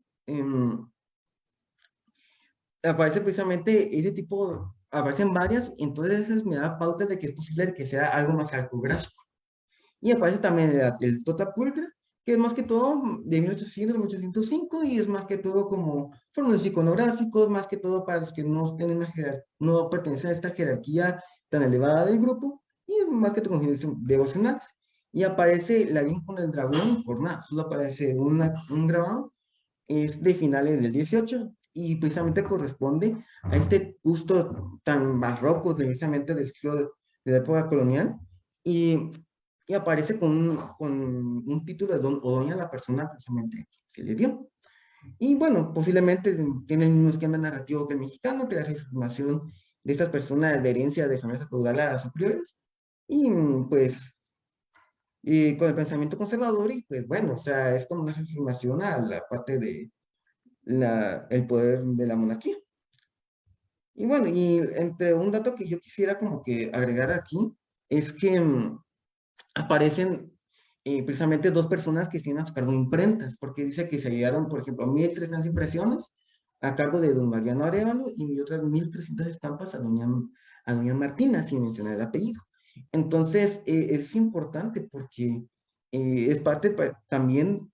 aparece precisamente ese tipo, aparecen varias, entonces me da pauta de que es posible que sea algo más calcográfico. Y aparece también el Tota Pulcra, que es más que todo de 1800 a 1805, y es más que todo como fórmulas iconográficos, más que todo para los que no pertenecen a esta jerarquía tan elevada del grupo, y es más que todo con fines devocionales. Y aparece la Virgen con el dragón por nada, solo aparece un grabado, es de finales del 18, y precisamente corresponde a este gusto tan barroco, precisamente del siglo de la época colonial, y aparece con un título de don o doña a la persona precisamente que se le dio. Y bueno, posiblemente tiene el mismo esquema narrativo que el mexicano, que la reafirmación de estas personas de herencia de familias acaudaladas superiores, y pues con el pensamiento conservador, y pues bueno, o sea, es como una reafirmación a la parte de el poder de la monarquía. Y bueno, y entre un dato que yo quisiera como que agregar aquí, es que aparecen precisamente 2 personas que tienen a su cargo imprentas, porque dice que se llegaron, por ejemplo, 1300 impresiones a cargo de don Mariano Arevalo y otras 1300 estampas a doña Martina, sin mencionar el apellido. Entonces, es importante porque es parte también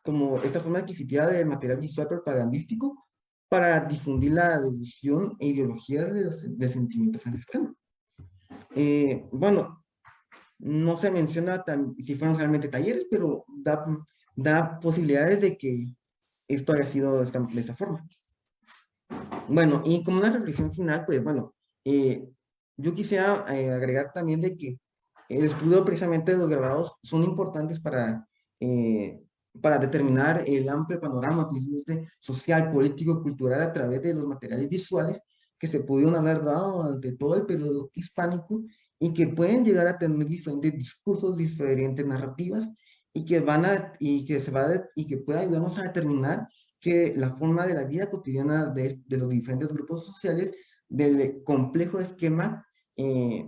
como esta forma adquisitiva de material visual propagandístico para difundir la devoción e ideología del sentimiento franciscano. Bueno, no se menciona si fueron realmente talleres, pero da posibilidades de que esto haya sido de esta forma. Bueno, y como una reflexión final, pues bueno, yo quisiera agregar también de que el estudio precisamente de los grabados son importantes para determinar el amplio panorama social, político, cultural a través de los materiales visuales que se pudieron haber dado durante todo el periodo hispánico, y que pueden llegar a tener diferentes discursos, diferentes narrativas, y que puede ayudarnos a determinar que la forma de la vida cotidiana de los diferentes grupos sociales, del complejo esquema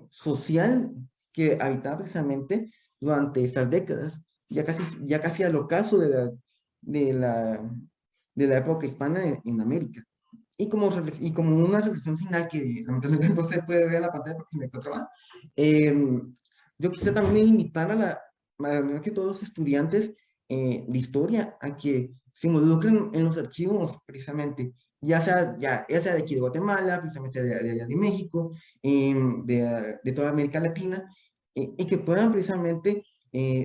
social que habitaba precisamente durante estas décadas, ya casi al ocaso de la, de la época hispana en América. Y como una reflexión final que lamentablemente no se puede ver en la pantalla porque me quedó trabada, yo quisiera también invitar a que todos los estudiantes de historia a que se involucren en los archivos, precisamente, ya sea de aquí de Guatemala, precisamente de allá de México, de toda América Latina, y que puedan precisamente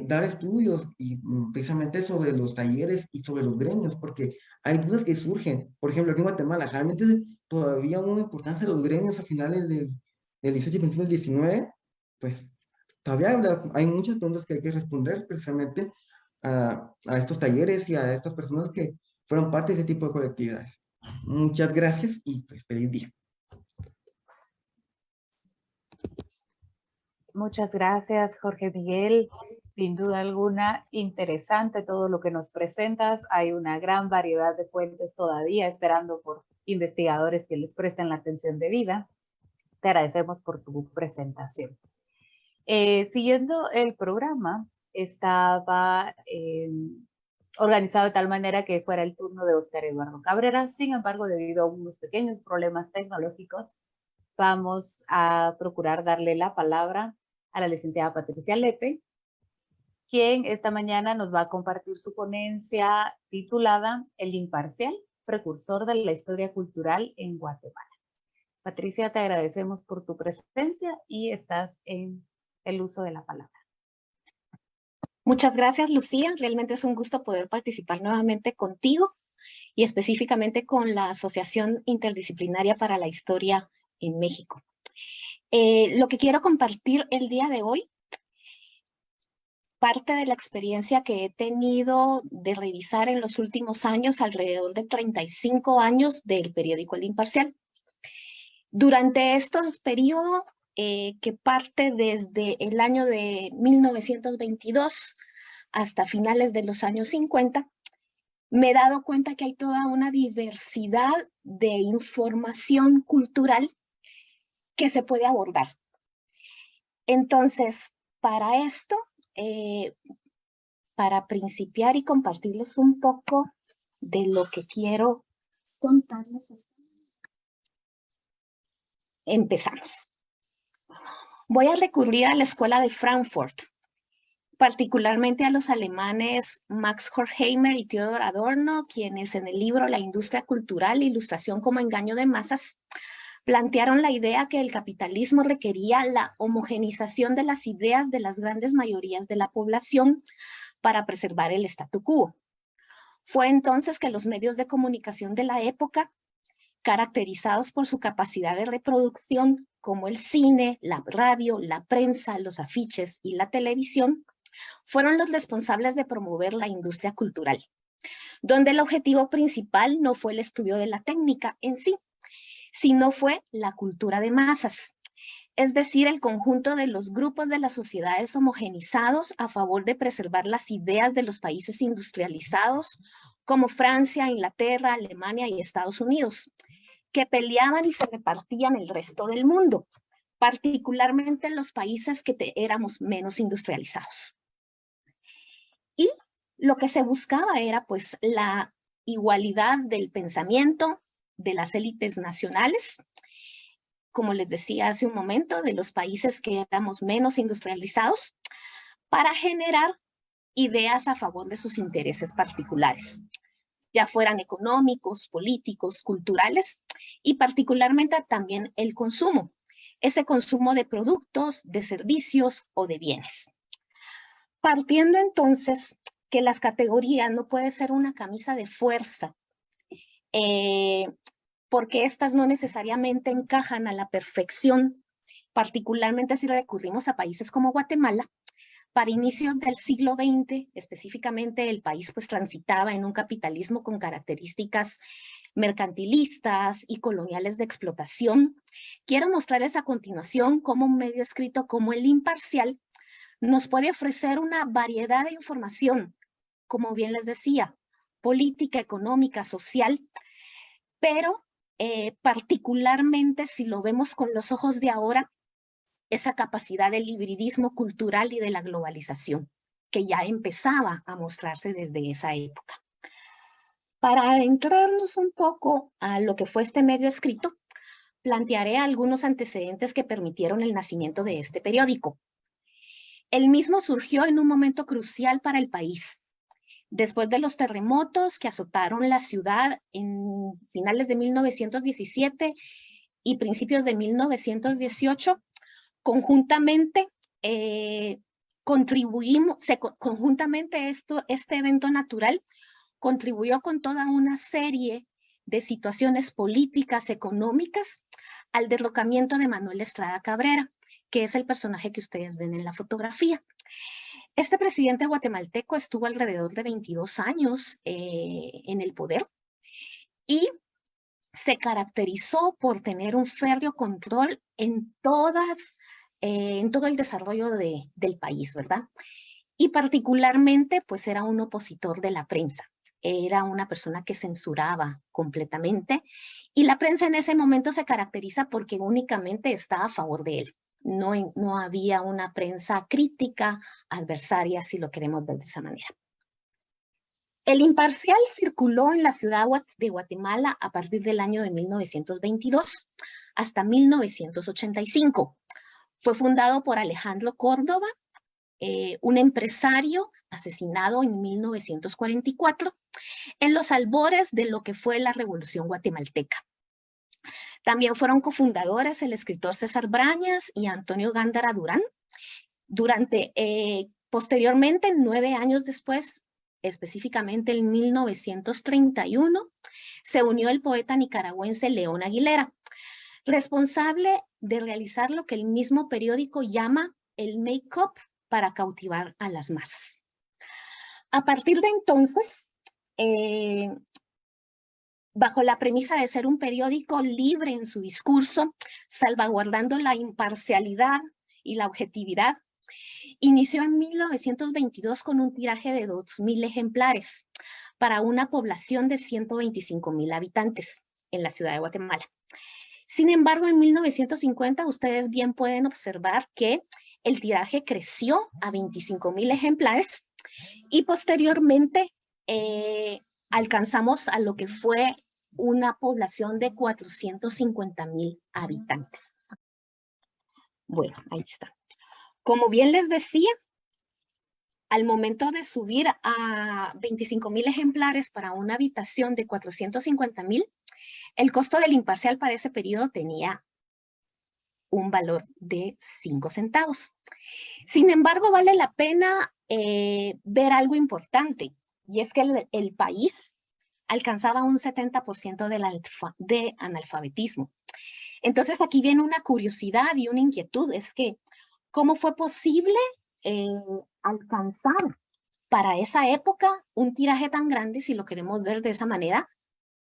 dar estudios y precisamente sobre los talleres y sobre los gremios, porque hay dudas que surgen. Por ejemplo, aquí en Guatemala, realmente todavía una importancia de los gremios a finales del 18 y principios del 19, pues todavía hay muchas preguntas que hay que responder precisamente a estos talleres y a estas personas que fueron parte de ese tipo de colectividades. Muchas gracias y pues feliz día. Muchas gracias, Jorge Miguel. Sin duda alguna, interesante todo lo que nos presentas. Hay una gran variedad de fuentes todavía esperando por investigadores que les presten la atención debida. Te agradecemos por tu presentación. Siguiendo el programa, estaba organizado de tal manera que fuera el turno de Oscar Eduardo Cabrera. Sin embargo, debido a unos pequeños problemas tecnológicos, vamos a procurar darle la palabra a la licenciada Patricia Lepe, quien esta mañana nos va a compartir su ponencia titulada El imparcial, precursor de la historia cultural en Guatemala. Patricia, te agradecemos por tu presencia y estás en el uso de la palabra. Muchas gracias, Lucía. Realmente es un gusto poder participar nuevamente contigo y específicamente con la Asociación Interdisciplinaria para la Historia en México. Lo que quiero compartir el día de hoy, parte de la experiencia que he tenido de revisar en los últimos años, alrededor de 35 años del periódico El Imparcial. Durante estos periodos, que parte desde el año de 1922 hasta finales de los años 50, me he dado cuenta que hay toda una diversidad de información cultural que se puede abordar. Entonces, para esto, para principiar y compartirles un poco de lo que quiero contarles, empezamos. Voy a recurrir a la escuela de Frankfurt, particularmente a los alemanes Max Horkheimer y Theodor Adorno, quienes en el libro La industria cultural, ilustración como engaño de masas, plantearon la idea que el capitalismo requería la homogenización de las ideas de las grandes mayorías de la población para preservar el statu quo. Fue entonces que los medios de comunicación de la época, caracterizados por su capacidad de reproducción, como el cine, la radio, la prensa, los afiches y la televisión, fueron los responsables de promover la industria cultural, donde el objetivo principal no fue el estudio de la técnica en sí, sino fue la cultura de masas, es decir, el conjunto de los grupos de las sociedades homogenizados a favor de preservar las ideas de los países industrializados como Francia, Inglaterra, Alemania y Estados Unidos, que peleaban y se repartían el resto del mundo, particularmente en los países que éramos menos industrializados. Y lo que se buscaba era pues la igualdad del pensamiento de las élites nacionales, como les decía hace un momento, de los países que éramos menos industrializados, para generar ideas a favor de sus intereses particulares, ya fueran económicos, políticos, culturales, y particularmente también el consumo, ese consumo de productos, de servicios o de bienes. Partiendo entonces que las categorías no puede ser una camisa de fuerza, porque estas no necesariamente encajan a la perfección, particularmente si recurrimos a países como Guatemala. Para inicios del siglo XX, específicamente, el país pues transitaba en un capitalismo con características mercantilistas y coloniales de explotación. Quiero mostrarles a continuación cómo un medio escrito como El Imparcial nos puede ofrecer una variedad de información, como bien les decía, política, económica, social, pero particularmente si lo vemos con los ojos de ahora, esa capacidad del hibridismo cultural y de la globalización, que ya empezaba a mostrarse desde esa época. Para adentrarnos un poco a lo que fue este medio escrito, plantearé algunos antecedentes que permitieron el nacimiento de este periódico. El mismo surgió en un momento crucial para el país. Después de los terremotos que azotaron la ciudad en finales de 1917 y principios de 1918, conjuntamente este evento natural contribuyó con toda una serie de situaciones políticas, económicas, al derrocamiento de Manuel Estrada Cabrera, que es el personaje que ustedes ven en la fotografía. Este presidente guatemalteco estuvo alrededor de 22 años en el poder y se caracterizó por tener un férreo control en todo el desarrollo del país, ¿verdad? Y particularmente, pues era un opositor de la prensa. Era una persona que censuraba completamente y la prensa en ese momento se caracteriza porque únicamente está a favor de él. No había una prensa crítica, adversaria, si lo queremos ver de esa manera. El Imparcial circuló en la ciudad de Guatemala a partir del año de 1922 hasta 1985. Fue fundado por Alejandro Córdoba, un empresario asesinado en 1944 en los albores de lo que fue la Revolución Guatemalteca. También fueron cofundadores el escritor César Brañas y Antonio Gándara Durán. Posteriormente, 9 años después, específicamente en 1931, se unió el poeta nicaragüense León Aguilera, responsable de realizar lo que el mismo periódico llama el make-up para cautivar a las masas. A partir de entonces, bajo la premisa de ser un periódico libre en su discurso, salvaguardando la imparcialidad y la objetividad, inició en 1922 con un tiraje de 2.000 ejemplares para una población de 125.000 habitantes en la ciudad de Guatemala. Sin embargo, en 1950 ustedes bien pueden observar que el tiraje creció a 25.000 ejemplares y posteriormente alcanzamos a lo que fue una población de 450.000 habitantes. Bueno, ahí está. Como bien les decía, al momento de subir a 25.000 ejemplares para una habitación de 450.000, el costo del Imparcial para ese periodo tenía un valor de 5 centavos. Sin embargo, vale la pena ver algo importante, y es que el país alcanzaba un 70% de analfabetismo. Entonces aquí viene una curiosidad y una inquietud, es que ¿cómo fue posible alcanzar para esa época un tiraje tan grande? Si lo queremos ver de esa manera,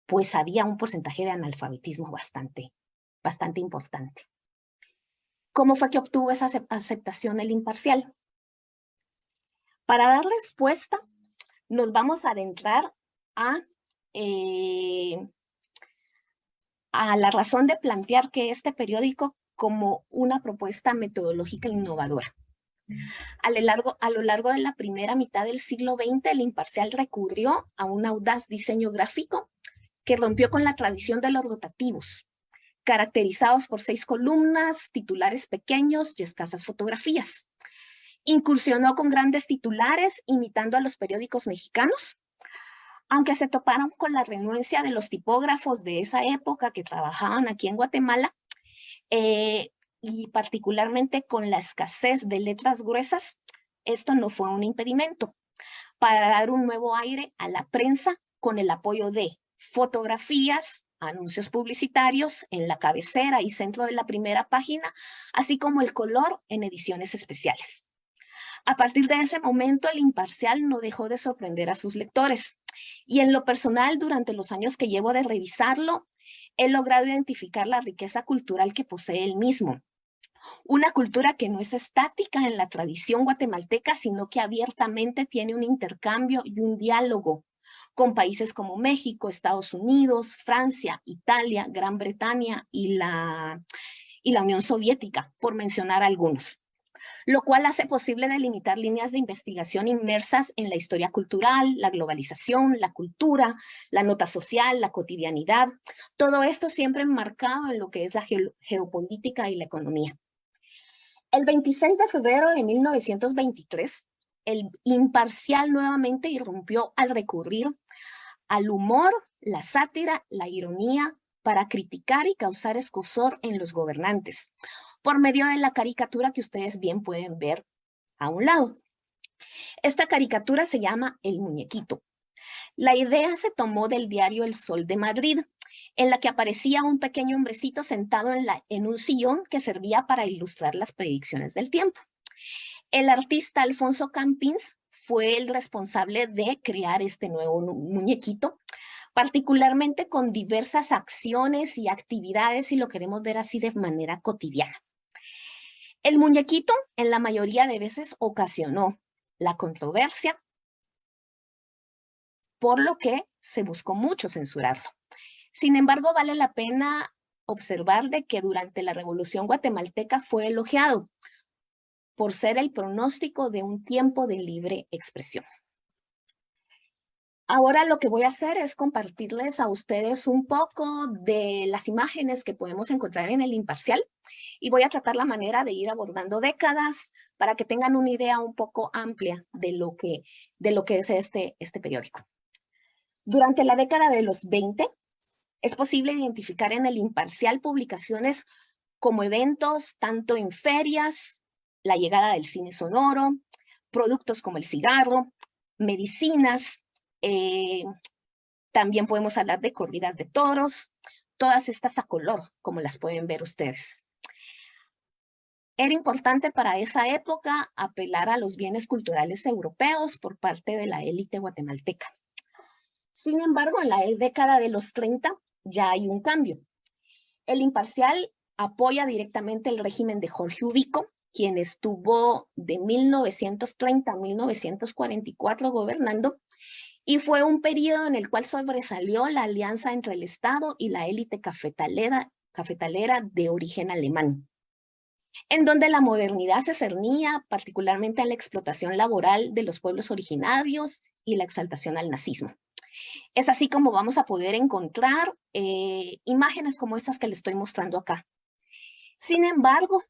pues había un porcentaje de analfabetismo bastante importante. ¿Cómo fue que obtuvo esa aceptación el Imparcial? Para dar respuesta, nos vamos a adentrar a la razón de plantear que este periódico como una propuesta metodológica innovadora. A lo largo de la primera mitad del siglo XX, el Imparcial recurrió a un audaz diseño gráfico que rompió con la tradición de los rotativos, caracterizados por 6 columnas, titulares pequeños y escasas fotografías. Incursionó con grandes titulares, imitando a los periódicos mexicanos, aunque se toparon con la renuencia de los tipógrafos de esa época que trabajaban aquí en Guatemala, y particularmente con la escasez de letras gruesas, esto no fue un impedimento para dar un nuevo aire a la prensa con el apoyo de fotografías, anuncios publicitarios en la cabecera y centro de la primera página, así como el color en ediciones especiales. A partir de ese momento, el Imparcial no dejó de sorprender a sus lectores. Y en lo personal, durante los años que llevo de revisarlo, he logrado identificar la riqueza cultural que posee el mismo. Una cultura que no es estática en la tradición guatemalteca, sino que abiertamente tiene un intercambio y un diálogo con países como México, Estados Unidos, Francia, Italia, Gran Bretaña y la Unión Soviética, por mencionar algunos, lo cual hace posible delimitar líneas de investigación inmersas en la historia cultural, la globalización, la cultura, la nota social, la cotidianidad, todo esto siempre enmarcado en lo que es la geopolítica y la economía. El 26 de febrero de 1923, el Imparcial nuevamente irrumpió al recurrir al humor, la sátira, la ironía, para criticar y causar escozor en los gobernantes, por medio de la caricatura que ustedes bien pueden ver a un lado. Esta caricatura se llama El Muñequito. La idea se tomó del diario El Sol de Madrid, en la que aparecía un pequeño hombrecito sentado en un sillón que servía para ilustrar las predicciones del tiempo. El artista Alfonso Campins fue el responsable de crear este nuevo muñequito, particularmente con diversas acciones y actividades, si lo queremos ver así de manera cotidiana. El muñequito, en la mayoría de veces, ocasionó la controversia, por lo que se buscó mucho censurarlo. Sin embargo, vale la pena observar de que durante la Revolución Guatemalteca fue elogiado por ser el pronóstico de un tiempo de libre expresión. Ahora lo que voy a hacer es compartirles a ustedes un poco de las imágenes que podemos encontrar en el Imparcial y voy a tratar la manera de ir abordando décadas para que tengan una idea un poco amplia de lo que es este periódico. Durante la década de los 20, es posible identificar en el Imparcial publicaciones como eventos tanto en ferias, la llegada del cine sonoro, productos como el cigarro, medicinas, también podemos hablar de corridas de toros, todas estas a color, como las pueden ver ustedes. Era importante para esa época apelar a los bienes culturales europeos por parte de la élite guatemalteca. Sin embargo, en la década de los 30 ya hay un cambio. El Imparcial apoya directamente el régimen de Jorge Ubico, quien estuvo de 1930 a 1944 gobernando, y fue un periodo en el cual sobresalió la alianza entre el Estado y la élite cafetalera de origen alemán, en donde la modernidad se cernía particularmente en la explotación laboral de los pueblos originarios y la exaltación al nazismo. Es así como vamos a poder encontrar imágenes como estas que les estoy mostrando acá. Sin embargo,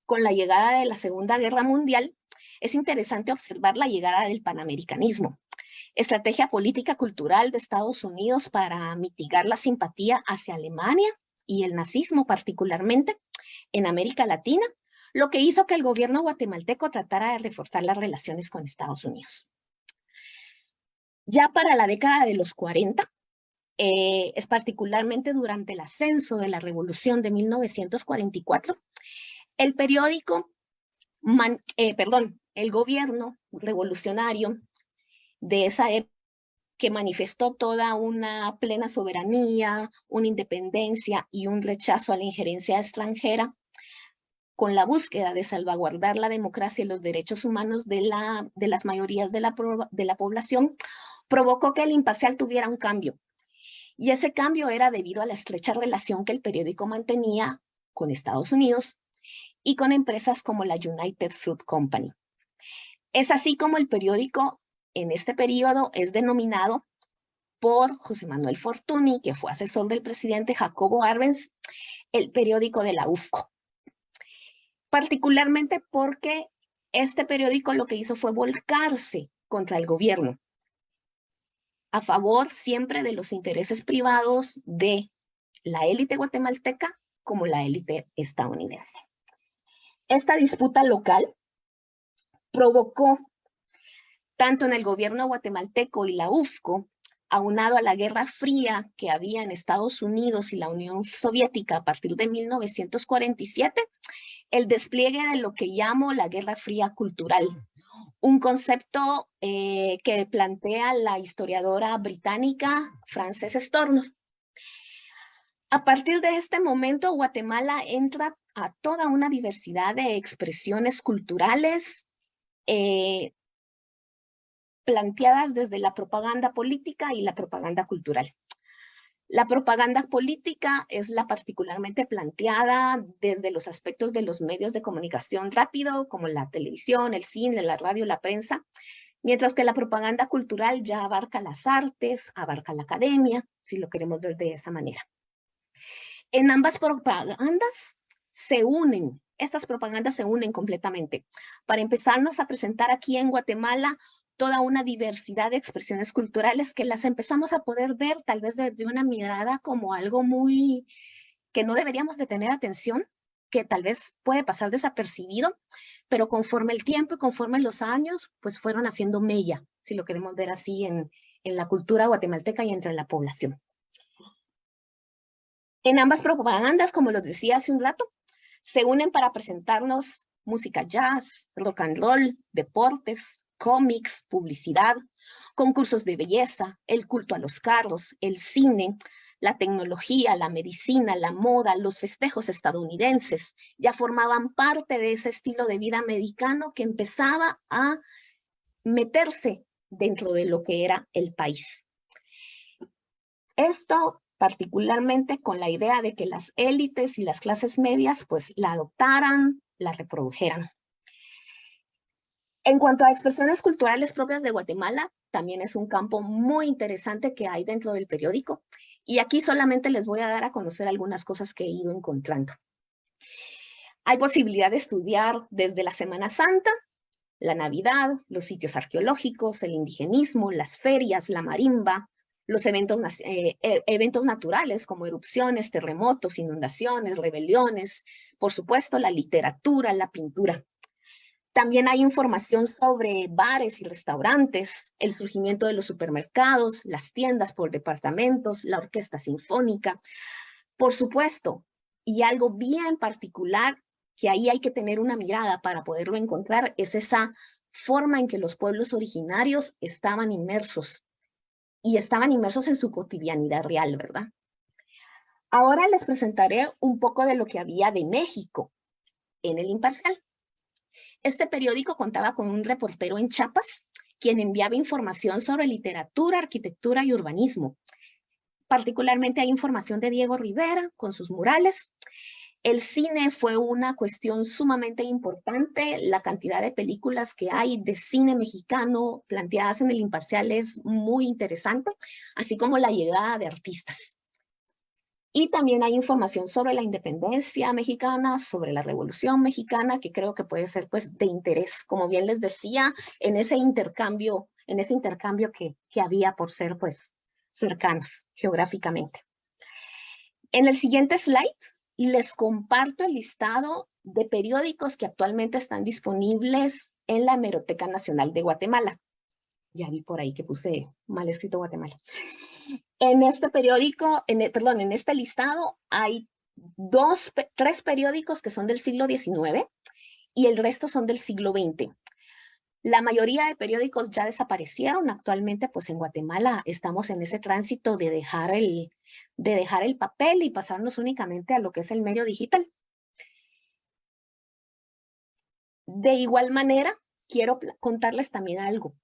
con la llegada de la Segunda Guerra Mundial, es interesante observar la llegada del panamericanismo, estrategia política cultural de Estados Unidos para mitigar la simpatía hacia Alemania y el nazismo particularmente en América Latina, lo que hizo que el gobierno guatemalteco tratara de reforzar las relaciones con Estados Unidos. Ya para la década de los 40, es particularmente durante el ascenso de la Revolución de 1944, el periódico, el gobierno revolucionario de esa época, que manifestó toda una plena soberanía, una independencia y un rechazo a la injerencia extranjera, con la búsqueda de salvaguardar la democracia y los derechos humanos de las mayorías de la población, provocó que el Imparcial tuviera un cambio. Y ese cambio era debido a la estrecha relación que el periódico mantenía con Estados Unidos y con empresas como la United Fruit Company. Es así como el periódico en este periodo es denominado por José Manuel Fortuny, que fue asesor del presidente Jacobo Arbenz, el periódico de la UFCO. Particularmente porque este periódico lo que hizo fue volcarse contra el gobierno, a favor siempre de los intereses privados de la élite guatemalteca como la élite estadounidense. Esta disputa local provocó, tanto en el gobierno guatemalteco y la UFCO, aunado a la Guerra Fría que había en Estados Unidos y la Unión Soviética a partir de 1947, el despliegue de lo que llamo la Guerra Fría cultural, un concepto que plantea la historiadora británica Frances Storno. A partir de este momento, Guatemala entra a toda una diversidad de expresiones culturales planteadas desde la propaganda política y la propaganda cultural. La propaganda política es la particularmente planteada desde los aspectos de los medios de comunicación rápido, como la televisión, el cine, la radio, la prensa, mientras que la propaganda cultural ya abarca las artes, abarca la academia, si lo queremos ver de esa manera. En ambas propagandas se unen estas propagandas se unen completamente para empezarnos a presentar aquí en Guatemala toda una diversidad de expresiones culturales que las empezamos a poder ver tal vez desde una mirada como algo muy que no deberíamos de tener atención, que tal vez puede pasar desapercibido, pero conforme el tiempo y conforme los años, pues fueron haciendo mella, si lo queremos ver así en la cultura guatemalteca y entre la población. En ambas propagandas, como los decía hace un rato, se unen para presentarnos música jazz, rock and roll, deportes, cómics, publicidad, concursos de belleza, el culto a los carros, el cine, la tecnología, la medicina, la moda, los festejos estadounidenses, ya formaban parte de ese estilo de vida americano que empezaba a meterse dentro de lo que era el país. Esto particularmente con la idea de que las élites y las clases medias pues la adoptaran, la reprodujeran. En cuanto a expresiones culturales propias de Guatemala, también es un campo muy interesante que hay dentro del periódico. Y aquí solamente les voy a dar a conocer algunas cosas que he ido encontrando. Hay posibilidad de estudiar desde la Semana Santa, la Navidad, los sitios arqueológicos, el indigenismo, las ferias, la marimba, los eventos naturales como erupciones, terremotos, inundaciones, rebeliones, por supuesto la literatura, la pintura. También hay información sobre bares y restaurantes, el surgimiento de los supermercados, las tiendas por departamentos, la orquesta sinfónica. Por supuesto, y algo bien particular que ahí hay que tener una mirada para poderlo encontrar, es esa forma en que los pueblos originarios estaban inmersos, y estaban inmersos en su cotidianidad real, ¿verdad? Ahora les presentaré un poco de lo que había de México en El Imparcial. Este periódico contaba con un reportero en Chiapas, quien enviaba información sobre literatura, arquitectura y urbanismo. Particularmente hay información de Diego Rivera con sus murales. El cine fue una cuestión sumamente importante. La cantidad de películas que hay de cine mexicano planteadas en El Imparcial es muy interesante, así como la llegada de artistas. Y también hay información sobre la independencia mexicana, sobre la Revolución Mexicana, que creo que puede ser pues de interés, como bien les decía, en ese intercambio que había por ser pues cercanos geográficamente. En el siguiente slide les comparto el listado de periódicos que actualmente están disponibles en la Hemeroteca Nacional de Guatemala. Ya vi por ahí que puse mal escrito Guatemala. En este periódico, en este listado hay 3 periódicos que son del siglo XIX y el resto son del siglo XX. La mayoría de periódicos ya desaparecieron. Actualmente, pues en Guatemala estamos en ese tránsito de dejar el papel y pasarnos únicamente a lo que es el medio digital. De igual manera, quiero contarles también algo.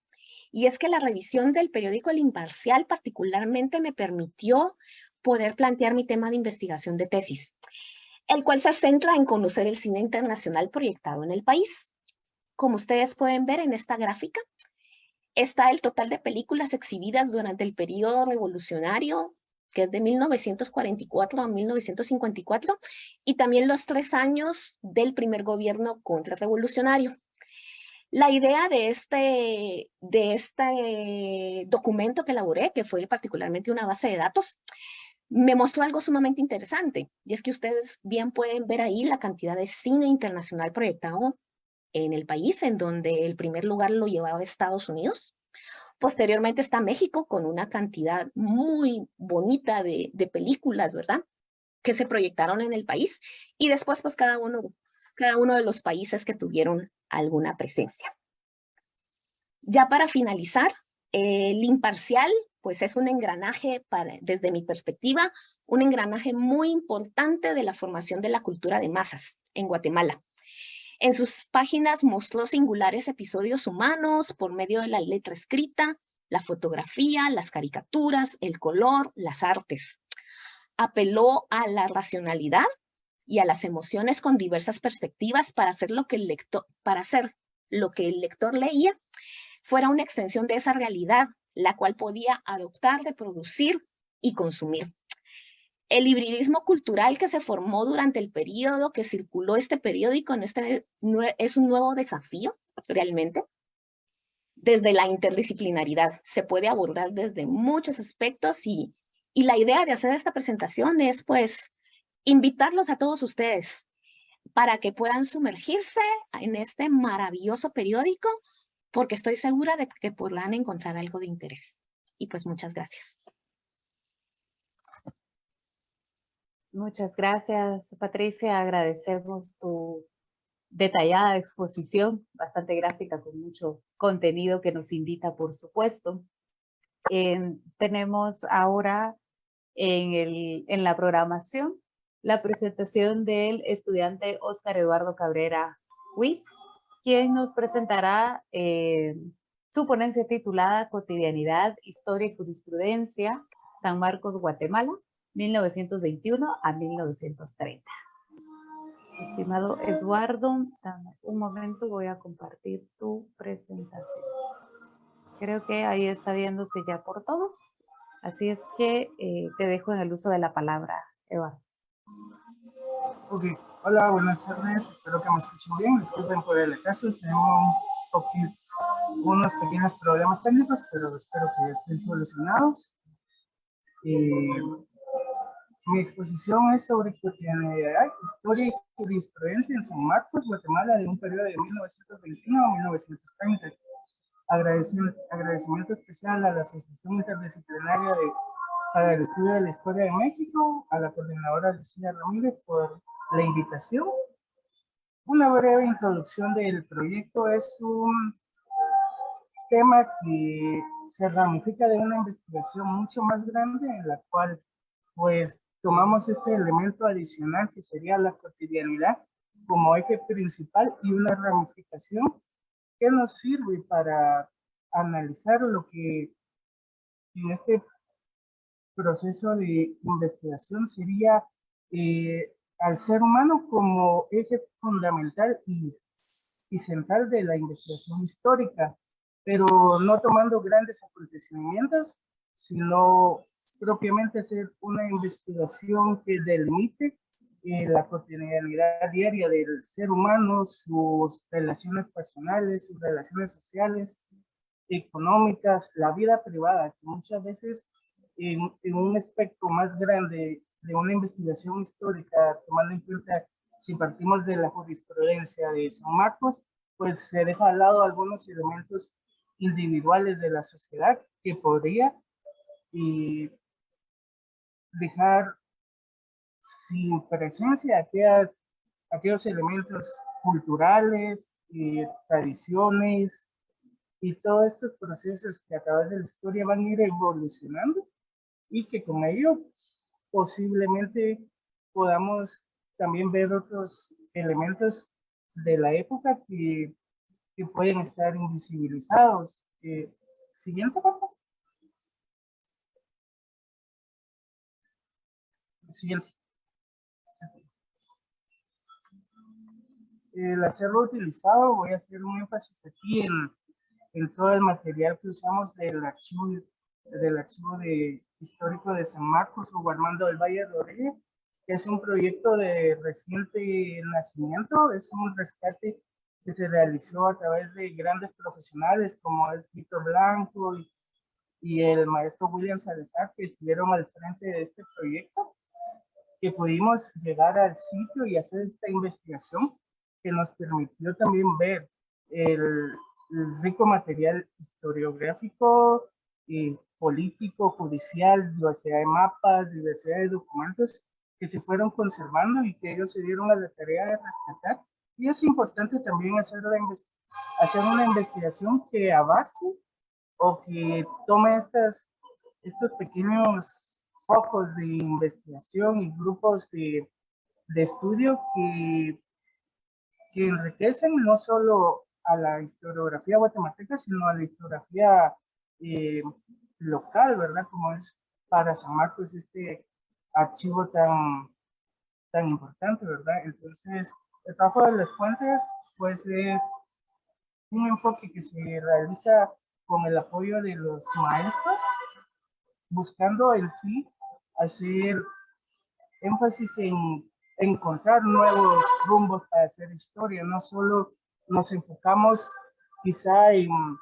Y es que la revisión del periódico El Imparcial particularmente me permitió poder plantear mi tema de investigación de tesis, el cual se centra en conocer el cine internacional proyectado en el país. Como ustedes pueden ver en esta gráfica, está el total de películas exhibidas durante el periodo revolucionario, que es de 1944 a 1954, y también los 3 años del primer gobierno contrarrevolucionario. La idea de este documento que elaboré, que fue particularmente una base de datos, me mostró algo sumamente interesante, y es que ustedes bien pueden ver ahí la cantidad de cine internacional proyectado en el país, en donde el primer lugar lo llevaba Estados Unidos. Posteriormente está México, con una cantidad muy bonita de películas, ¿verdad?, que se proyectaron en el país, y después pues cada uno de los países que tuvieron alguna presencia. Ya para finalizar, El Imparcial pues es un engranaje, desde mi perspectiva, un engranaje muy importante de la formación de la cultura de masas en Guatemala. En sus páginas mostró singulares episodios humanos por medio de la letra escrita, la fotografía, las caricaturas, el color, las artes. Apeló a la racionalidad y a las emociones con diversas perspectivas para hacer lo que el lector leía fuera una extensión de esa realidad, la cual podía adoptar, reproducir y consumir. el hibridismo cultural que se formó durante el periodo que circuló este periódico es un nuevo desafío, realmente. Desde la interdisciplinaridad, se puede abordar desde muchos aspectos y la idea de hacer esta presentación es, pues, invitarlos a todos ustedes para que puedan sumergirse en este maravilloso periódico, porque estoy segura de que podrán encontrar algo de interés. Y pues muchas gracias. Muchas gracias, Patricia. Agradecemos tu detallada exposición, bastante gráfica, con mucho contenido que nos invita, por supuesto. Tenemos ahora en la programación la presentación del estudiante Óscar Eduardo Cabrera Witz, quien nos presentará su ponencia titulada Cotidianidad, Historia y Jurisprudencia, San Marcos, Guatemala, 1921 a 1930. Estimado Eduardo, dame un momento, voy a compartir tu presentación. Creo que ahí está viéndose ya por todos, así es que te dejo en el uso de la palabra, Eduardo. Ok, hola, buenas tardes, espero que me escuchen bien, disculpen por el atraso, tenemos unos pequeños problemas técnicos, pero espero que ya estén solucionados. Mi exposición es sobre cotidianidad, historia y jurisprudencia en San Marcos, Guatemala, de un periodo de 1921 a 1930. Agradecimiento especial a la Asociación Interdisciplinaria para el Estudio de la Historia de México, a la coordinadora Lucía Ramírez por la invitación. Una breve introducción del proyecto. Es un tema que se ramifica de una investigación mucho más grande, en la cual pues tomamos este elemento adicional que sería la cotidianidad como eje principal y una ramificación que nos sirve para analizar lo que en este proceso de investigación sería al ser humano como eje fundamental y central de la investigación histórica, pero no tomando grandes acontecimientos, sino propiamente hacer una investigación que delimite la cotidianidad diaria del ser humano, sus relaciones personales, sus relaciones sociales, económicas, la vida privada, que muchas veces en un aspecto más grande de una investigación histórica, tomando en cuenta si partimos de la jurisprudencia de San Marcos, pues se deja al lado algunos elementos individuales de la sociedad que podría dejar sin presencia aquellos elementos culturales, tradiciones y todos estos procesos que a través de la historia van a ir evolucionando y que con ello posiblemente podamos también ver otros elementos de la época que pueden estar invisibilizados. Siguiente, por favor. Siguiente. El acervo utilizado, voy a hacer un énfasis aquí en todo el material que usamos del archivo histórico de San Marcos, Hugo Armando del Valle Rodríguez, que es un proyecto de reciente nacimiento, es un rescate que se realizó a través de grandes profesionales como es Víctor Blanco y el maestro William Salazar, que estuvieron al frente de este proyecto, que pudimos llegar al sitio y hacer esta investigación que nos permitió también ver el rico material historiográfico y político, judicial, diversidad de mapas, diversidad de documentos que se fueron conservando y que ellos se dieron a la tarea de rescatar. Y es importante también hacer una investigación que abarque o que tome estos pequeños focos de investigación y grupos de estudio que enriquecen no solo a la historiografía guatemalteca, sino a la historiografía local, ¿verdad? Como es para San Marcos este archivo tan importante, ¿verdad? Entonces, el trabajo de las fuentes, pues es un enfoque que se realiza con el apoyo de los maestros, buscando en sí hacer énfasis en encontrar nuevos rumbos para hacer historia. No solo nos enfocamos quizá en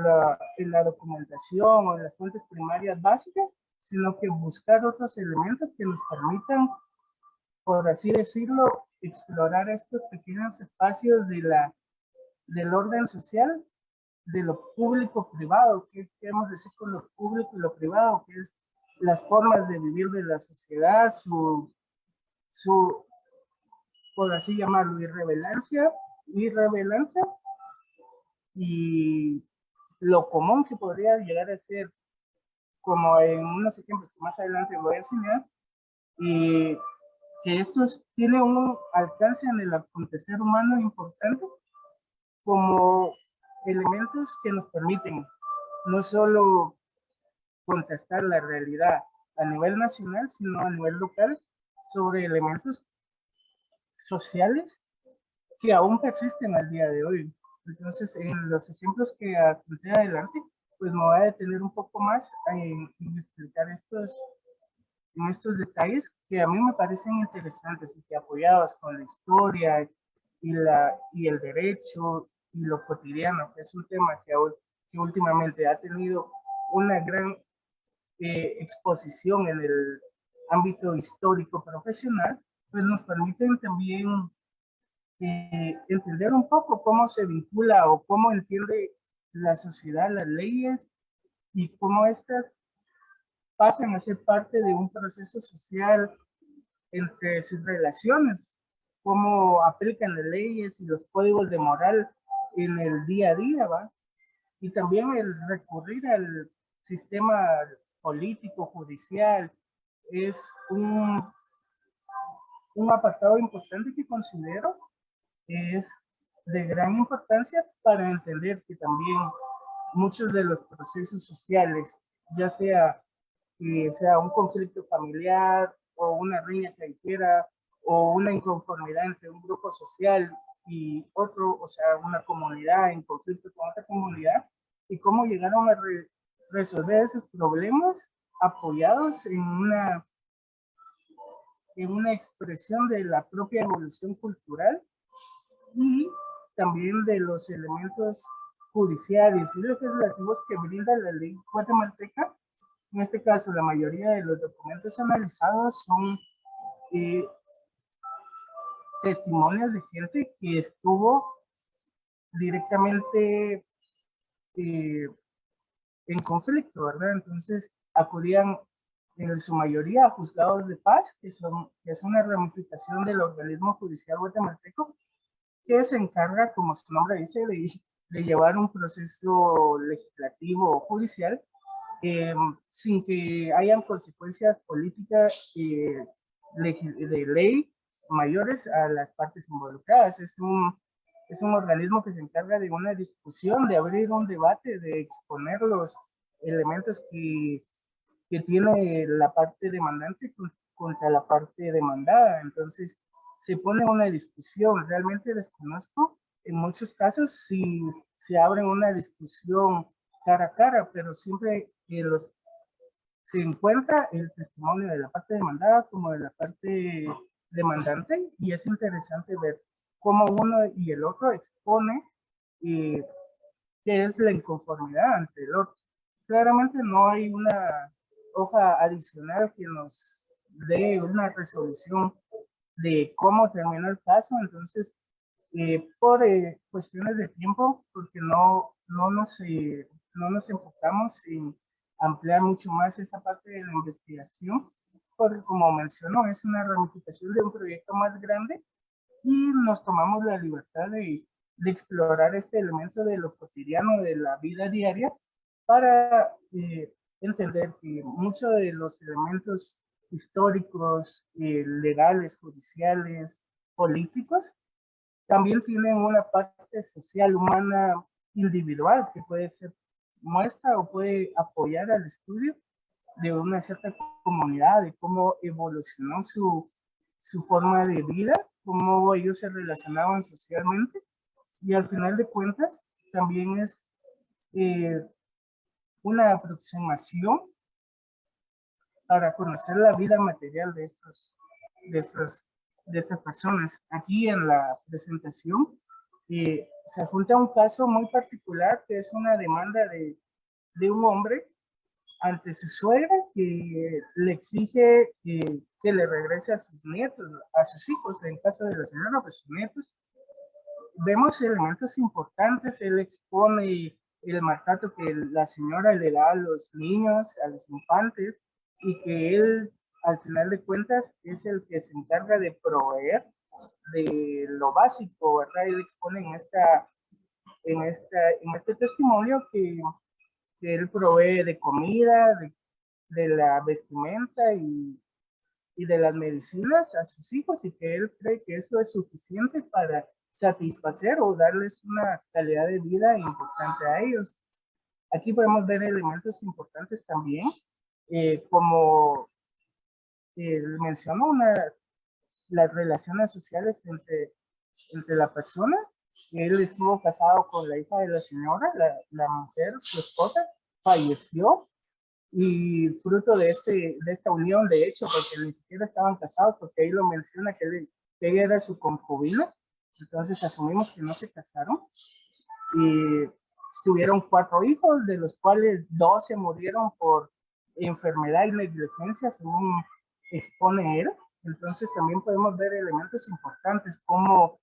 la documentación o en las fuentes primarias básicas, sino que buscar otros elementos que nos permitan, por así decirlo, explorar estos pequeños espacios del orden social, de lo público-privado. ¿Qué queremos decir con lo público y lo privado? Que es las formas de vivir de la sociedad, su por así llamarlo, irrelevancia y lo común que podría llegar a ser, como en unos ejemplos que más adelante voy a enseñar, y que estos tienen un alcance en el acontecer humano importante como elementos que nos permiten no solo contestar la realidad a nivel nacional, sino a nivel local sobre elementos sociales que aún persisten al día de hoy. Entonces, en los ejemplos que apunté adelante, pues me voy a detener un poco más en explicar estos detalles que a mí me parecen interesantes y que apoyados con la historia y el derecho y lo cotidiano, que es un tema que últimamente ha tenido una gran exposición en el ámbito histórico profesional, pues nos permiten también entender un poco cómo se vincula o cómo entiende la sociedad las leyes y cómo estas pasan a ser parte de un proceso social entre sus relaciones, cómo aplican las leyes y los códigos de moral en el día a día, ¿va? Y también el recurrir al sistema político, judicial, es un apartado importante que considero es de gran importancia para entender que también muchos de los procesos sociales, ya sea que sea un conflicto familiar o una riña callejera o una inconformidad entre un grupo social y otro, o sea, una comunidad en conflicto con otra comunidad, y cómo llegaron a resolver esos problemas apoyados en una expresión de la propia evolución cultural y también de los elementos judiciales y legislativos que brinda la ley guatemalteca. En este caso, la mayoría de los documentos analizados son testimonios de gente que estuvo directamente en conflicto, ¿verdad? Entonces, acudían en su mayoría a juzgados de paz, que es una ramificación del organismo judicial guatemalteco, que se encarga, como su nombre dice, de llevar un proceso legislativo o judicial sin que hayan consecuencias políticas de ley mayores a las partes involucradas. Es un organismo que se encarga de una discusión, de abrir un debate, de exponer los elementos que tiene la parte demandante contra la parte demandada. Entonces, se pone una discusión. Realmente desconozco en muchos casos si se abre una discusión cara a cara, pero siempre se encuentra el testimonio de la parte demandada como de la parte demandante, y es interesante ver cómo uno y el otro expone qué es la inconformidad ante el otro. Claramente no hay una hoja adicional que nos dé una resolución de cómo terminó el caso, entonces por cuestiones de tiempo, porque no nos enfocamos en ampliar mucho más esa parte de la investigación, porque como mencionó, es una ramificación de un proyecto más grande y nos tomamos la libertad de explorar este elemento de lo cotidiano, de la vida diaria, para entender que muchos de los elementos históricos, legales, judiciales, políticos, también tienen una parte social, humana, individual, que puede ser muestra o puede apoyar al estudio de una cierta comunidad, de cómo evolucionó su forma de vida, cómo ellos se relacionaban socialmente, y al final de cuentas también es una aproximación para conocer la vida material de estas personas. Aquí en la presentación se junta un caso muy particular que es una demanda de un hombre ante su suegra que le exige que le regrese a sus nietos, a sus hijos, en caso de la señora, pues sus nietos. Vemos elementos importantes, él expone el maltrato que la señora le da a los niños, a los infantes, y que él, al final de cuentas, es el que se encarga de proveer de lo básico, ¿verdad? Él expone en este testimonio que él provee de comida, de la vestimenta y de las medicinas a sus hijos y que él cree que eso es suficiente para satisfacer o darles una calidad de vida importante a ellos. Aquí podemos ver elementos importantes también, como mencionó las relaciones sociales entre la persona. Él estuvo casado con la hija de la señora, la mujer, su esposa, falleció y fruto de esta unión, de hecho, porque ni siquiera estaban casados, porque ahí lo menciona que ella era su concubina, entonces asumimos que no se casaron, y tuvieron 4 hijos, de los cuales 2 se murieron por enfermedad y negligencia, según expone él. Entonces también podemos ver elementos importantes, cómo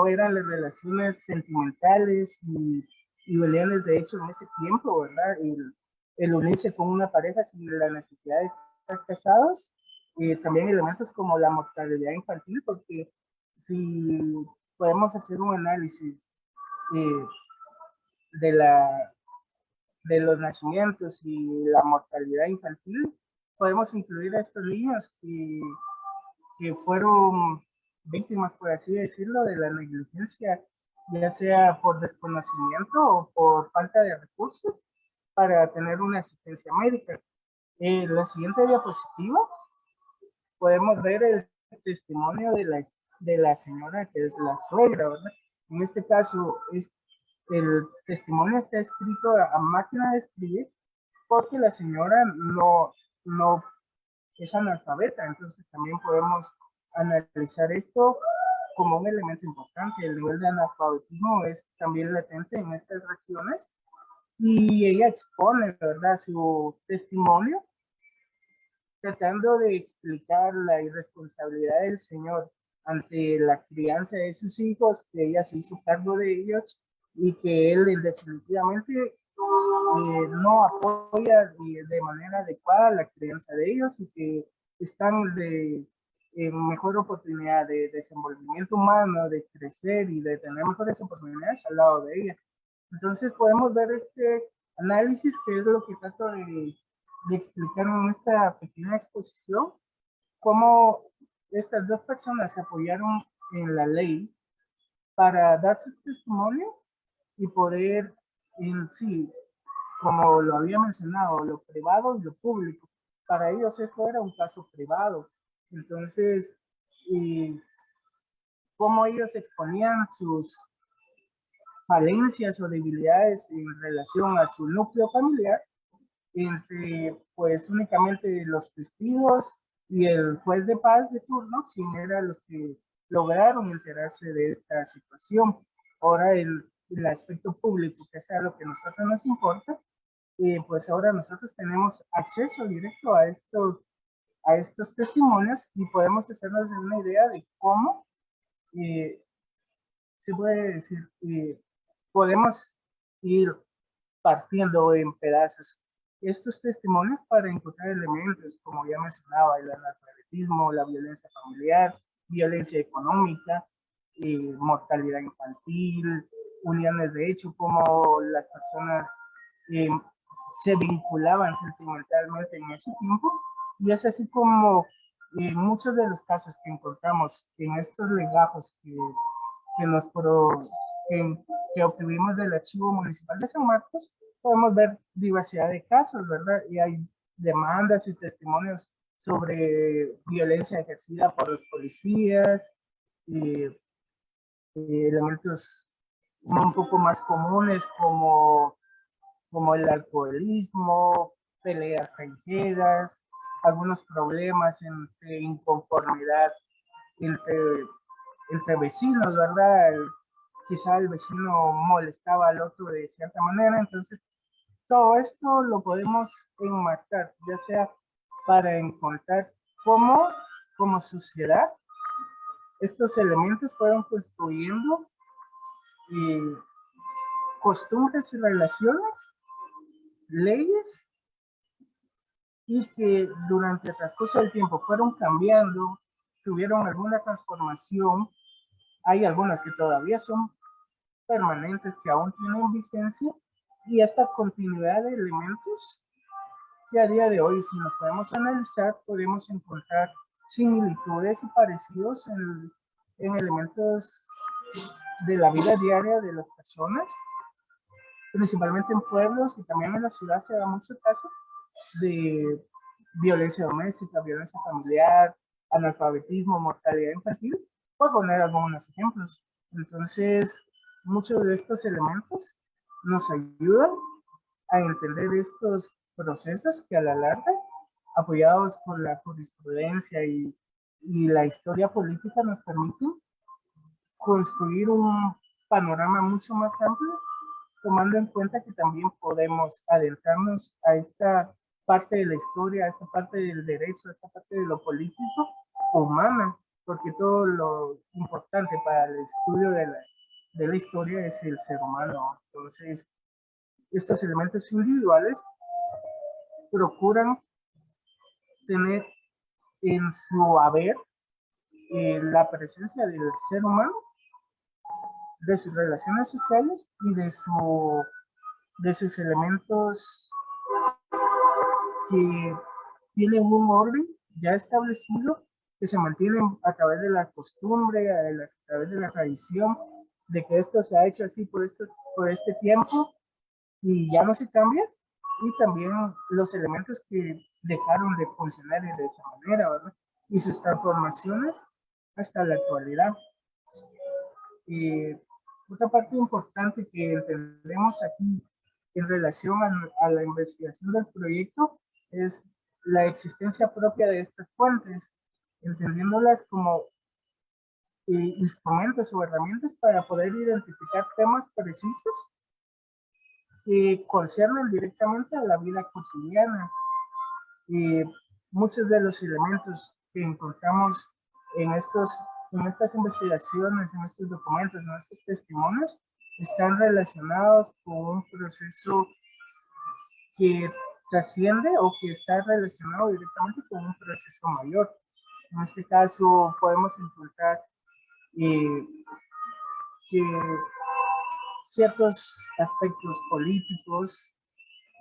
eran las relaciones sentimentales y venían de hecho en ese tiempo, ¿verdad? El unirse con una pareja sin la necesidad de estar casados, también elementos como la mortalidad infantil, porque si podemos hacer un análisis de los nacimientos y la mortalidad infantil, podemos incluir a estos niños que fueron víctimas, por así decirlo, de la negligencia, ya sea por desconocimiento o por falta de recursos para tener una asistencia médica. En la siguiente diapositiva podemos ver el testimonio de la señora que es la suegra, ¿verdad? En este caso, el testimonio está escrito a máquina de escribir porque la señora no es analfabeta, entonces también podemos analizar esto como un elemento importante. El nivel de analfabetismo es también latente en estas regiones y ella expone, ¿verdad?, su testimonio tratando de explicar la irresponsabilidad del Señor ante la crianza de sus hijos, que ella se hizo cargo de ellos y que él definitivamente no apoya de manera adecuada la crianza de ellos y que están en mejor oportunidad de desenvolvimiento humano, de crecer y de tener mejores oportunidades al lado de ella. Entonces podemos ver este análisis, que es lo que trato de explicar en esta pequeña exposición, cómo estas 2 personas se apoyaron en la ley para dar su testimonio y poder, en sí, como lo había mencionado, lo privado y lo público. Para ellos esto era un caso privado. Entonces, cómo ellos exponían sus falencias o debilidades en relación a su núcleo familiar, entre pues únicamente los testigos y el juez de paz de turno, quien eran los que lograron enterarse de esta situación. Ahora el aspecto público, que es a lo que a nosotros nos importa, pues ahora nosotros tenemos acceso directo a estos testimonios y podemos hacernos una idea de cómo se puede decir, podemos ir partiendo en pedazos estos testimonios para encontrar elementos, como ya mencionaba, el analfabetismo, la violencia familiar, violencia económica, mortalidad infantil, uniones de hecho, como las personas se vinculaban sentimentalmente en ese tiempo, y es así como muchos de los casos que encontramos en estos legajos que obtuvimos del Archivo Municipal de San Marcos, podemos ver diversidad de casos, ¿verdad? Y hay demandas y testimonios sobre violencia ejercida por los policías, elementos un poco más comunes como el alcoholismo, peleas callejeras, algunos problemas entre inconformidad entre, entre vecinos, ¿verdad? Quizá el vecino molestaba al otro de cierta manera, entonces todo esto lo podemos enmarcar, ya sea para encontrar cómo como sociedad estos elementos fueron construyendo costumbres y relaciones, leyes, y que durante el transcurso del tiempo fueron cambiando, tuvieron alguna transformación. Hay algunas que todavía son permanentes, que aún tienen vigencia, y esta continuidad de elementos que a día de hoy, si nos podemos analizar, podemos encontrar similitudes y parecidos en elementos de la vida diaria de las personas, principalmente en pueblos, y también en la ciudad se da mucho caso de violencia doméstica, violencia familiar, analfabetismo, mortalidad infantil, por poner algunos ejemplos. Entonces, muchos de estos elementos nos ayudan a entender estos procesos que a la larga, apoyados por la jurisprudencia y la historia política, nos permiten construir un panorama mucho más amplio, tomando en cuenta que también podemos adentrarnos a esta parte de la historia, a esta parte del derecho, a esta parte de lo político humana, porque todo lo importante para el estudio de la historia es el ser humano. Entonces, estos elementos individuales procuran tener en su haber la presencia del ser humano, de sus relaciones sociales y de sus elementos que tienen un orden ya establecido, que se mantienen a través de la costumbre, a través de la tradición, de que esto se ha hecho así por este tiempo y ya no se cambia, y también los elementos que dejaron de funcionar de esa manera, ¿verdad? Y sus transformaciones hasta la actualidad. Otra parte importante que entendemos aquí en relación a la investigación del proyecto es la existencia propia de estas fuentes, entendiéndolas como instrumentos o herramientas para poder identificar temas precisos que conciernen directamente a la vida cotidiana. Muchos de los elementos que encontramos en estas investigaciones, en estos documentos, en estos testimonios, están relacionados con un proceso que trasciende o que está relacionado directamente con un proceso mayor. En este caso podemos encontrar que ciertos aspectos políticos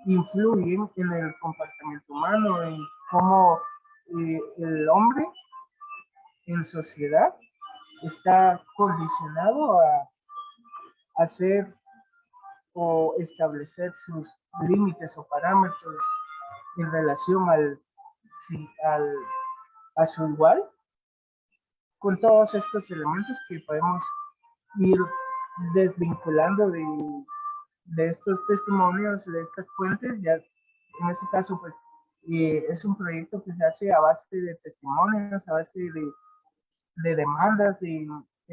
influyen en el comportamiento humano, en cómo el hombre en sociedad está condicionado a hacer o establecer sus límites o parámetros en relación a su igual, con todos estos elementos que podemos ir desvinculando de estos testimonios, de estas fuentes. Ya en este caso, pues, es un proyecto que se hace a base de testimonios, a base de demandas de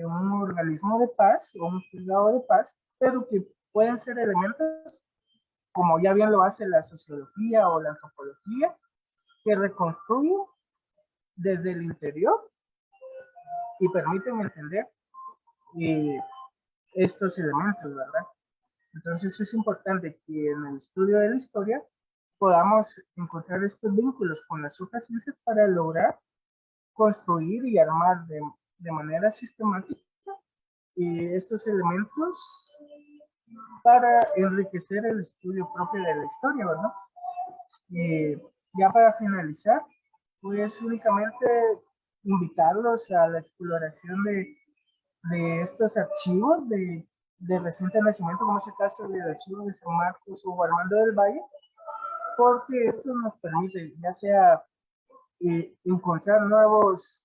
un organismo de paz o un juzgado de paz, pero que pueden ser elementos, como ya bien lo hace la sociología o la antropología, que reconstruyen desde el interior y permiten entender estos elementos, ¿verdad? Entonces es importante que en el estudio de la historia podamos encontrar estos vínculos con las otras ciencias para lograr construir y armar de manera sistemática estos elementos para enriquecer el estudio propio de la historia, ¿verdad? Ya para finalizar, pues únicamente invitarlos a la exploración de estos archivos de reciente nacimiento, como es el caso del archivo de San Marcos o Armando del Valle, porque esto nos permite ya sea encontrar nuevas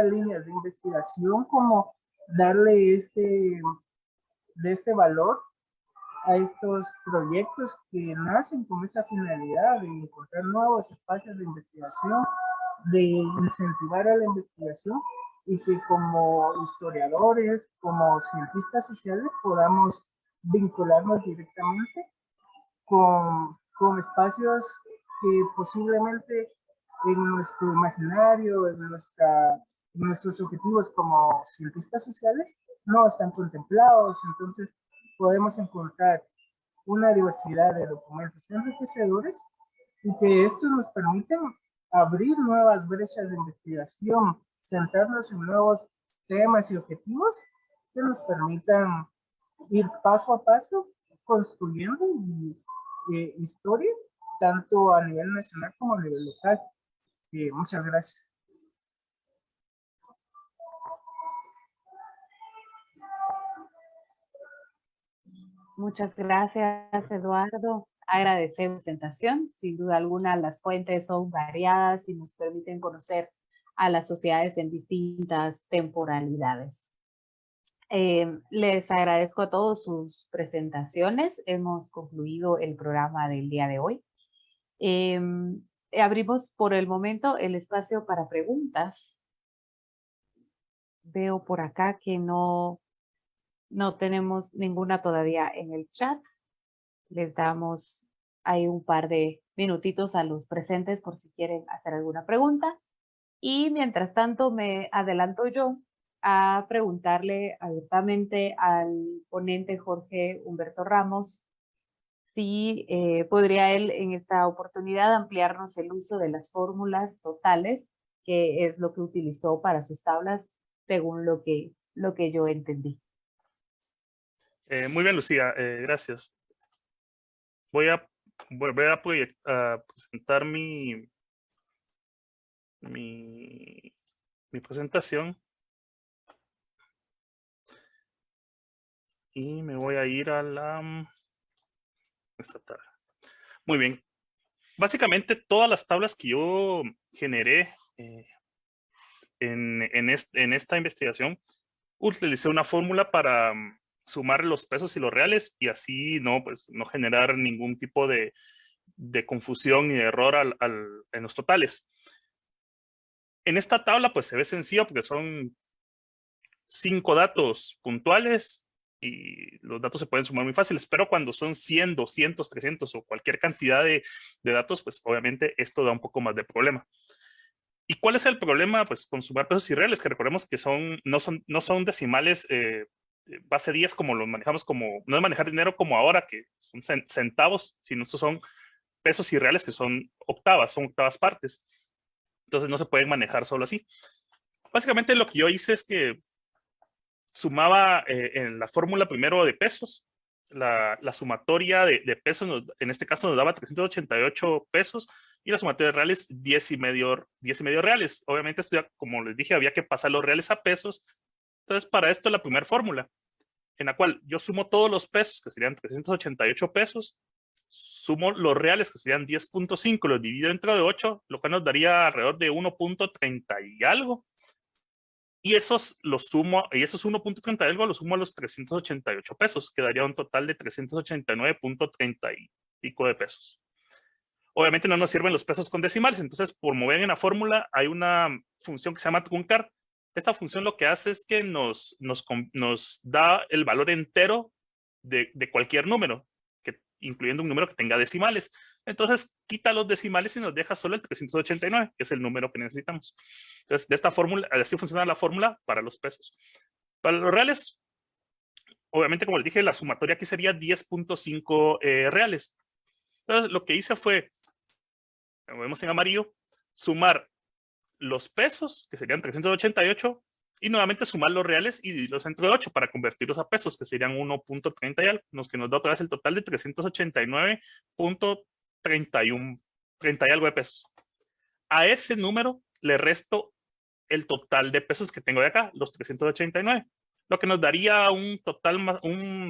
líneas de investigación, como darle de este valor a estos proyectos que nacen con esa finalidad de encontrar nuevos espacios de investigación, de incentivar a la investigación y que como historiadores, como cientistas sociales podamos vincularnos directamente con espacios que posiblemente en nuestro imaginario, en nuestros objetivos como cientistas sociales no están contemplados. Entonces podemos encontrar una diversidad de documentos enriquecedores y que estos nos permiten abrir nuevas brechas de investigación, centrarnos en nuevos temas y objetivos que nos permitan ir paso a paso construyendo historia, tanto a nivel nacional como a nivel local. Muchas gracias. Muchas gracias, Eduardo. Agradecer la presentación. Sin duda alguna, las fuentes son variadas y nos permiten conocer a las sociedades en distintas temporalidades. Les agradezco a todos sus presentaciones. Hemos concluido el programa del día de hoy. Abrimos por el momento el espacio para preguntas. Veo por acá que no tenemos ninguna todavía en el chat. Les damos ahí un par de minutitos a los presentes por si quieren hacer alguna pregunta. Y mientras tanto me adelanto yo a preguntarle abiertamente al ponente Jorge Humberto Ramos si podría él en esta oportunidad ampliarnos el uso de las fórmulas totales, que es lo que utilizó para sus tablas, según lo que yo entendí. Muy bien, Lucía, gracias. Voy a presentar mi presentación. Y me voy a ir a esta tabla. Muy bien. Básicamente, todas las tablas que yo generé en esta investigación, utilicé una fórmula para sumar los pesos y los reales y así no generar ningún tipo de confusión ni de error en los totales. En esta tabla pues se ve sencillo porque son 5 datos puntuales y los datos se pueden sumar muy fáciles, pero cuando son 100, 200, 300 o cualquier cantidad de datos, pues obviamente esto da un poco más de problema. ¿Y cuál es el problema? Pues con sumar pesos y reales, que recordemos que no son decimales base 10 como los manejamos, no es manejar dinero como ahora, que son centavos, sino estos son pesos y reales que son octavas partes. Entonces no se pueden manejar solo así. Básicamente lo que yo hice es que sumaba en la fórmula primero de pesos, la sumatoria de pesos, en este caso nos daba 388 pesos, y la sumatoria de reales 10 y medio reales. Obviamente, esto ya, como les dije, había que pasar los reales a pesos. Entonces, para esto la primera fórmula, en la cual yo sumo todos los pesos, que serían 388 pesos, sumo los reales, que serían 10.5, los divido entre de 8, lo cual nos daría alrededor de 1.30 y algo. Y esos 1.30 y algo los sumo a los 388 pesos, que daría un total de 389.30 y pico de pesos. Obviamente no nos sirven los pesos con decimales, entonces por mover en la fórmula hay una función que se llama truncar. Esta función lo que hace es que nos da el valor entero de cualquier número, incluyendo un número que tenga decimales. Entonces quita los decimales y nos deja solo el 389, que es el número que necesitamos. Entonces de esta fórmula, así funciona la fórmula para los pesos. Para los reales, obviamente como les dije, la sumatoria aquí sería 10.5 reales. Entonces lo que hice fue, como vemos en amarillo, sumar los pesos, que serían 388, y nuevamente sumar los reales y dividirlos entre 8 para convertirlos a pesos, que serían 1.30 y algo, que nos da otra vez el total de 389.30 y algo de pesos. A ese número le resto el total de pesos que tengo de acá, los 389, lo que nos daría un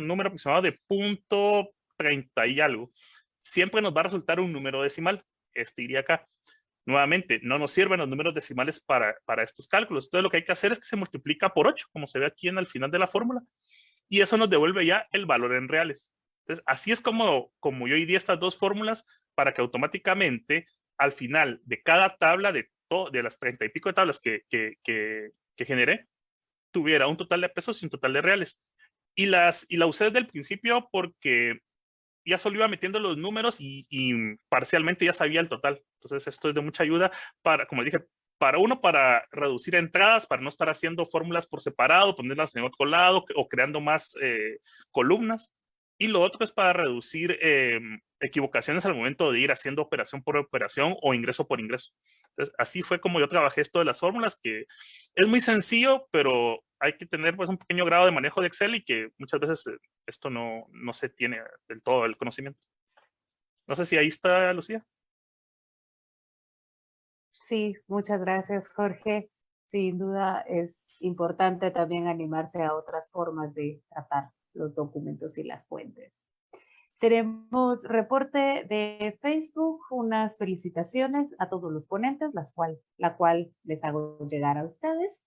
número aproximado de 0.30 y algo. Siempre nos va a resultar un número decimal, este iría acá. Nuevamente, no nos sirven los números decimales para estos cálculos. Entonces, lo que hay que hacer es que se multiplica por 8, como se ve aquí al final de la fórmula, y eso nos devuelve ya el valor en reales. Entonces, así es como yo iría estas dos fórmulas para que automáticamente al final de cada tabla, de las 30 y pico de tablas que generé, tuviera un total de pesos y un total de reales. Y la usé desde el principio porque ya solo iba metiendo los números y parcialmente ya sabía el total. Entonces esto es de mucha ayuda para, como dije, para reducir entradas, para no estar haciendo fórmulas por separado, ponerlas en otro lado o creando más columnas. Y lo otro es para reducir equivocaciones al momento de ir haciendo operación por operación o ingreso por ingreso. Entonces, así fue como yo trabajé esto de las fórmulas, que es muy sencillo, pero hay que tener pues un pequeño grado de manejo de Excel y que muchas veces esto no se tiene del todo el conocimiento. No sé si ahí está, Lucía. Sí, muchas gracias, Jorge. Sin duda es importante también animarse a otras formas de tratar los documentos y las fuentes. Tenemos reporte de Facebook, unas felicitaciones a todos los ponentes, la cual les hago llegar a ustedes.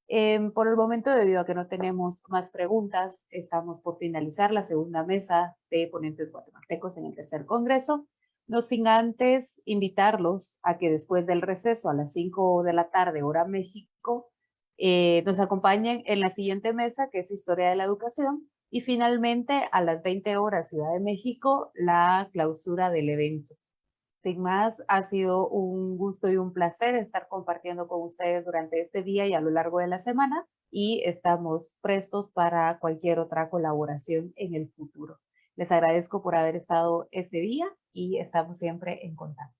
Por el momento, debido a que no tenemos más preguntas, estamos por finalizar la segunda mesa de ponentes guatemaltecos en el tercer congreso, no sin antes invitarlos a que después del receso a las 5 de la tarde, hora México, nos acompañen en la siguiente mesa, que es Historia de la Educación, y finalmente a las 20 horas, Ciudad de México, la clausura del evento. Sin más, ha sido un gusto y un placer estar compartiendo con ustedes durante este día y a lo largo de la semana, y estamos prestos para cualquier otra colaboración en el futuro. Les agradezco por haber estado este día y estamos siempre en contacto.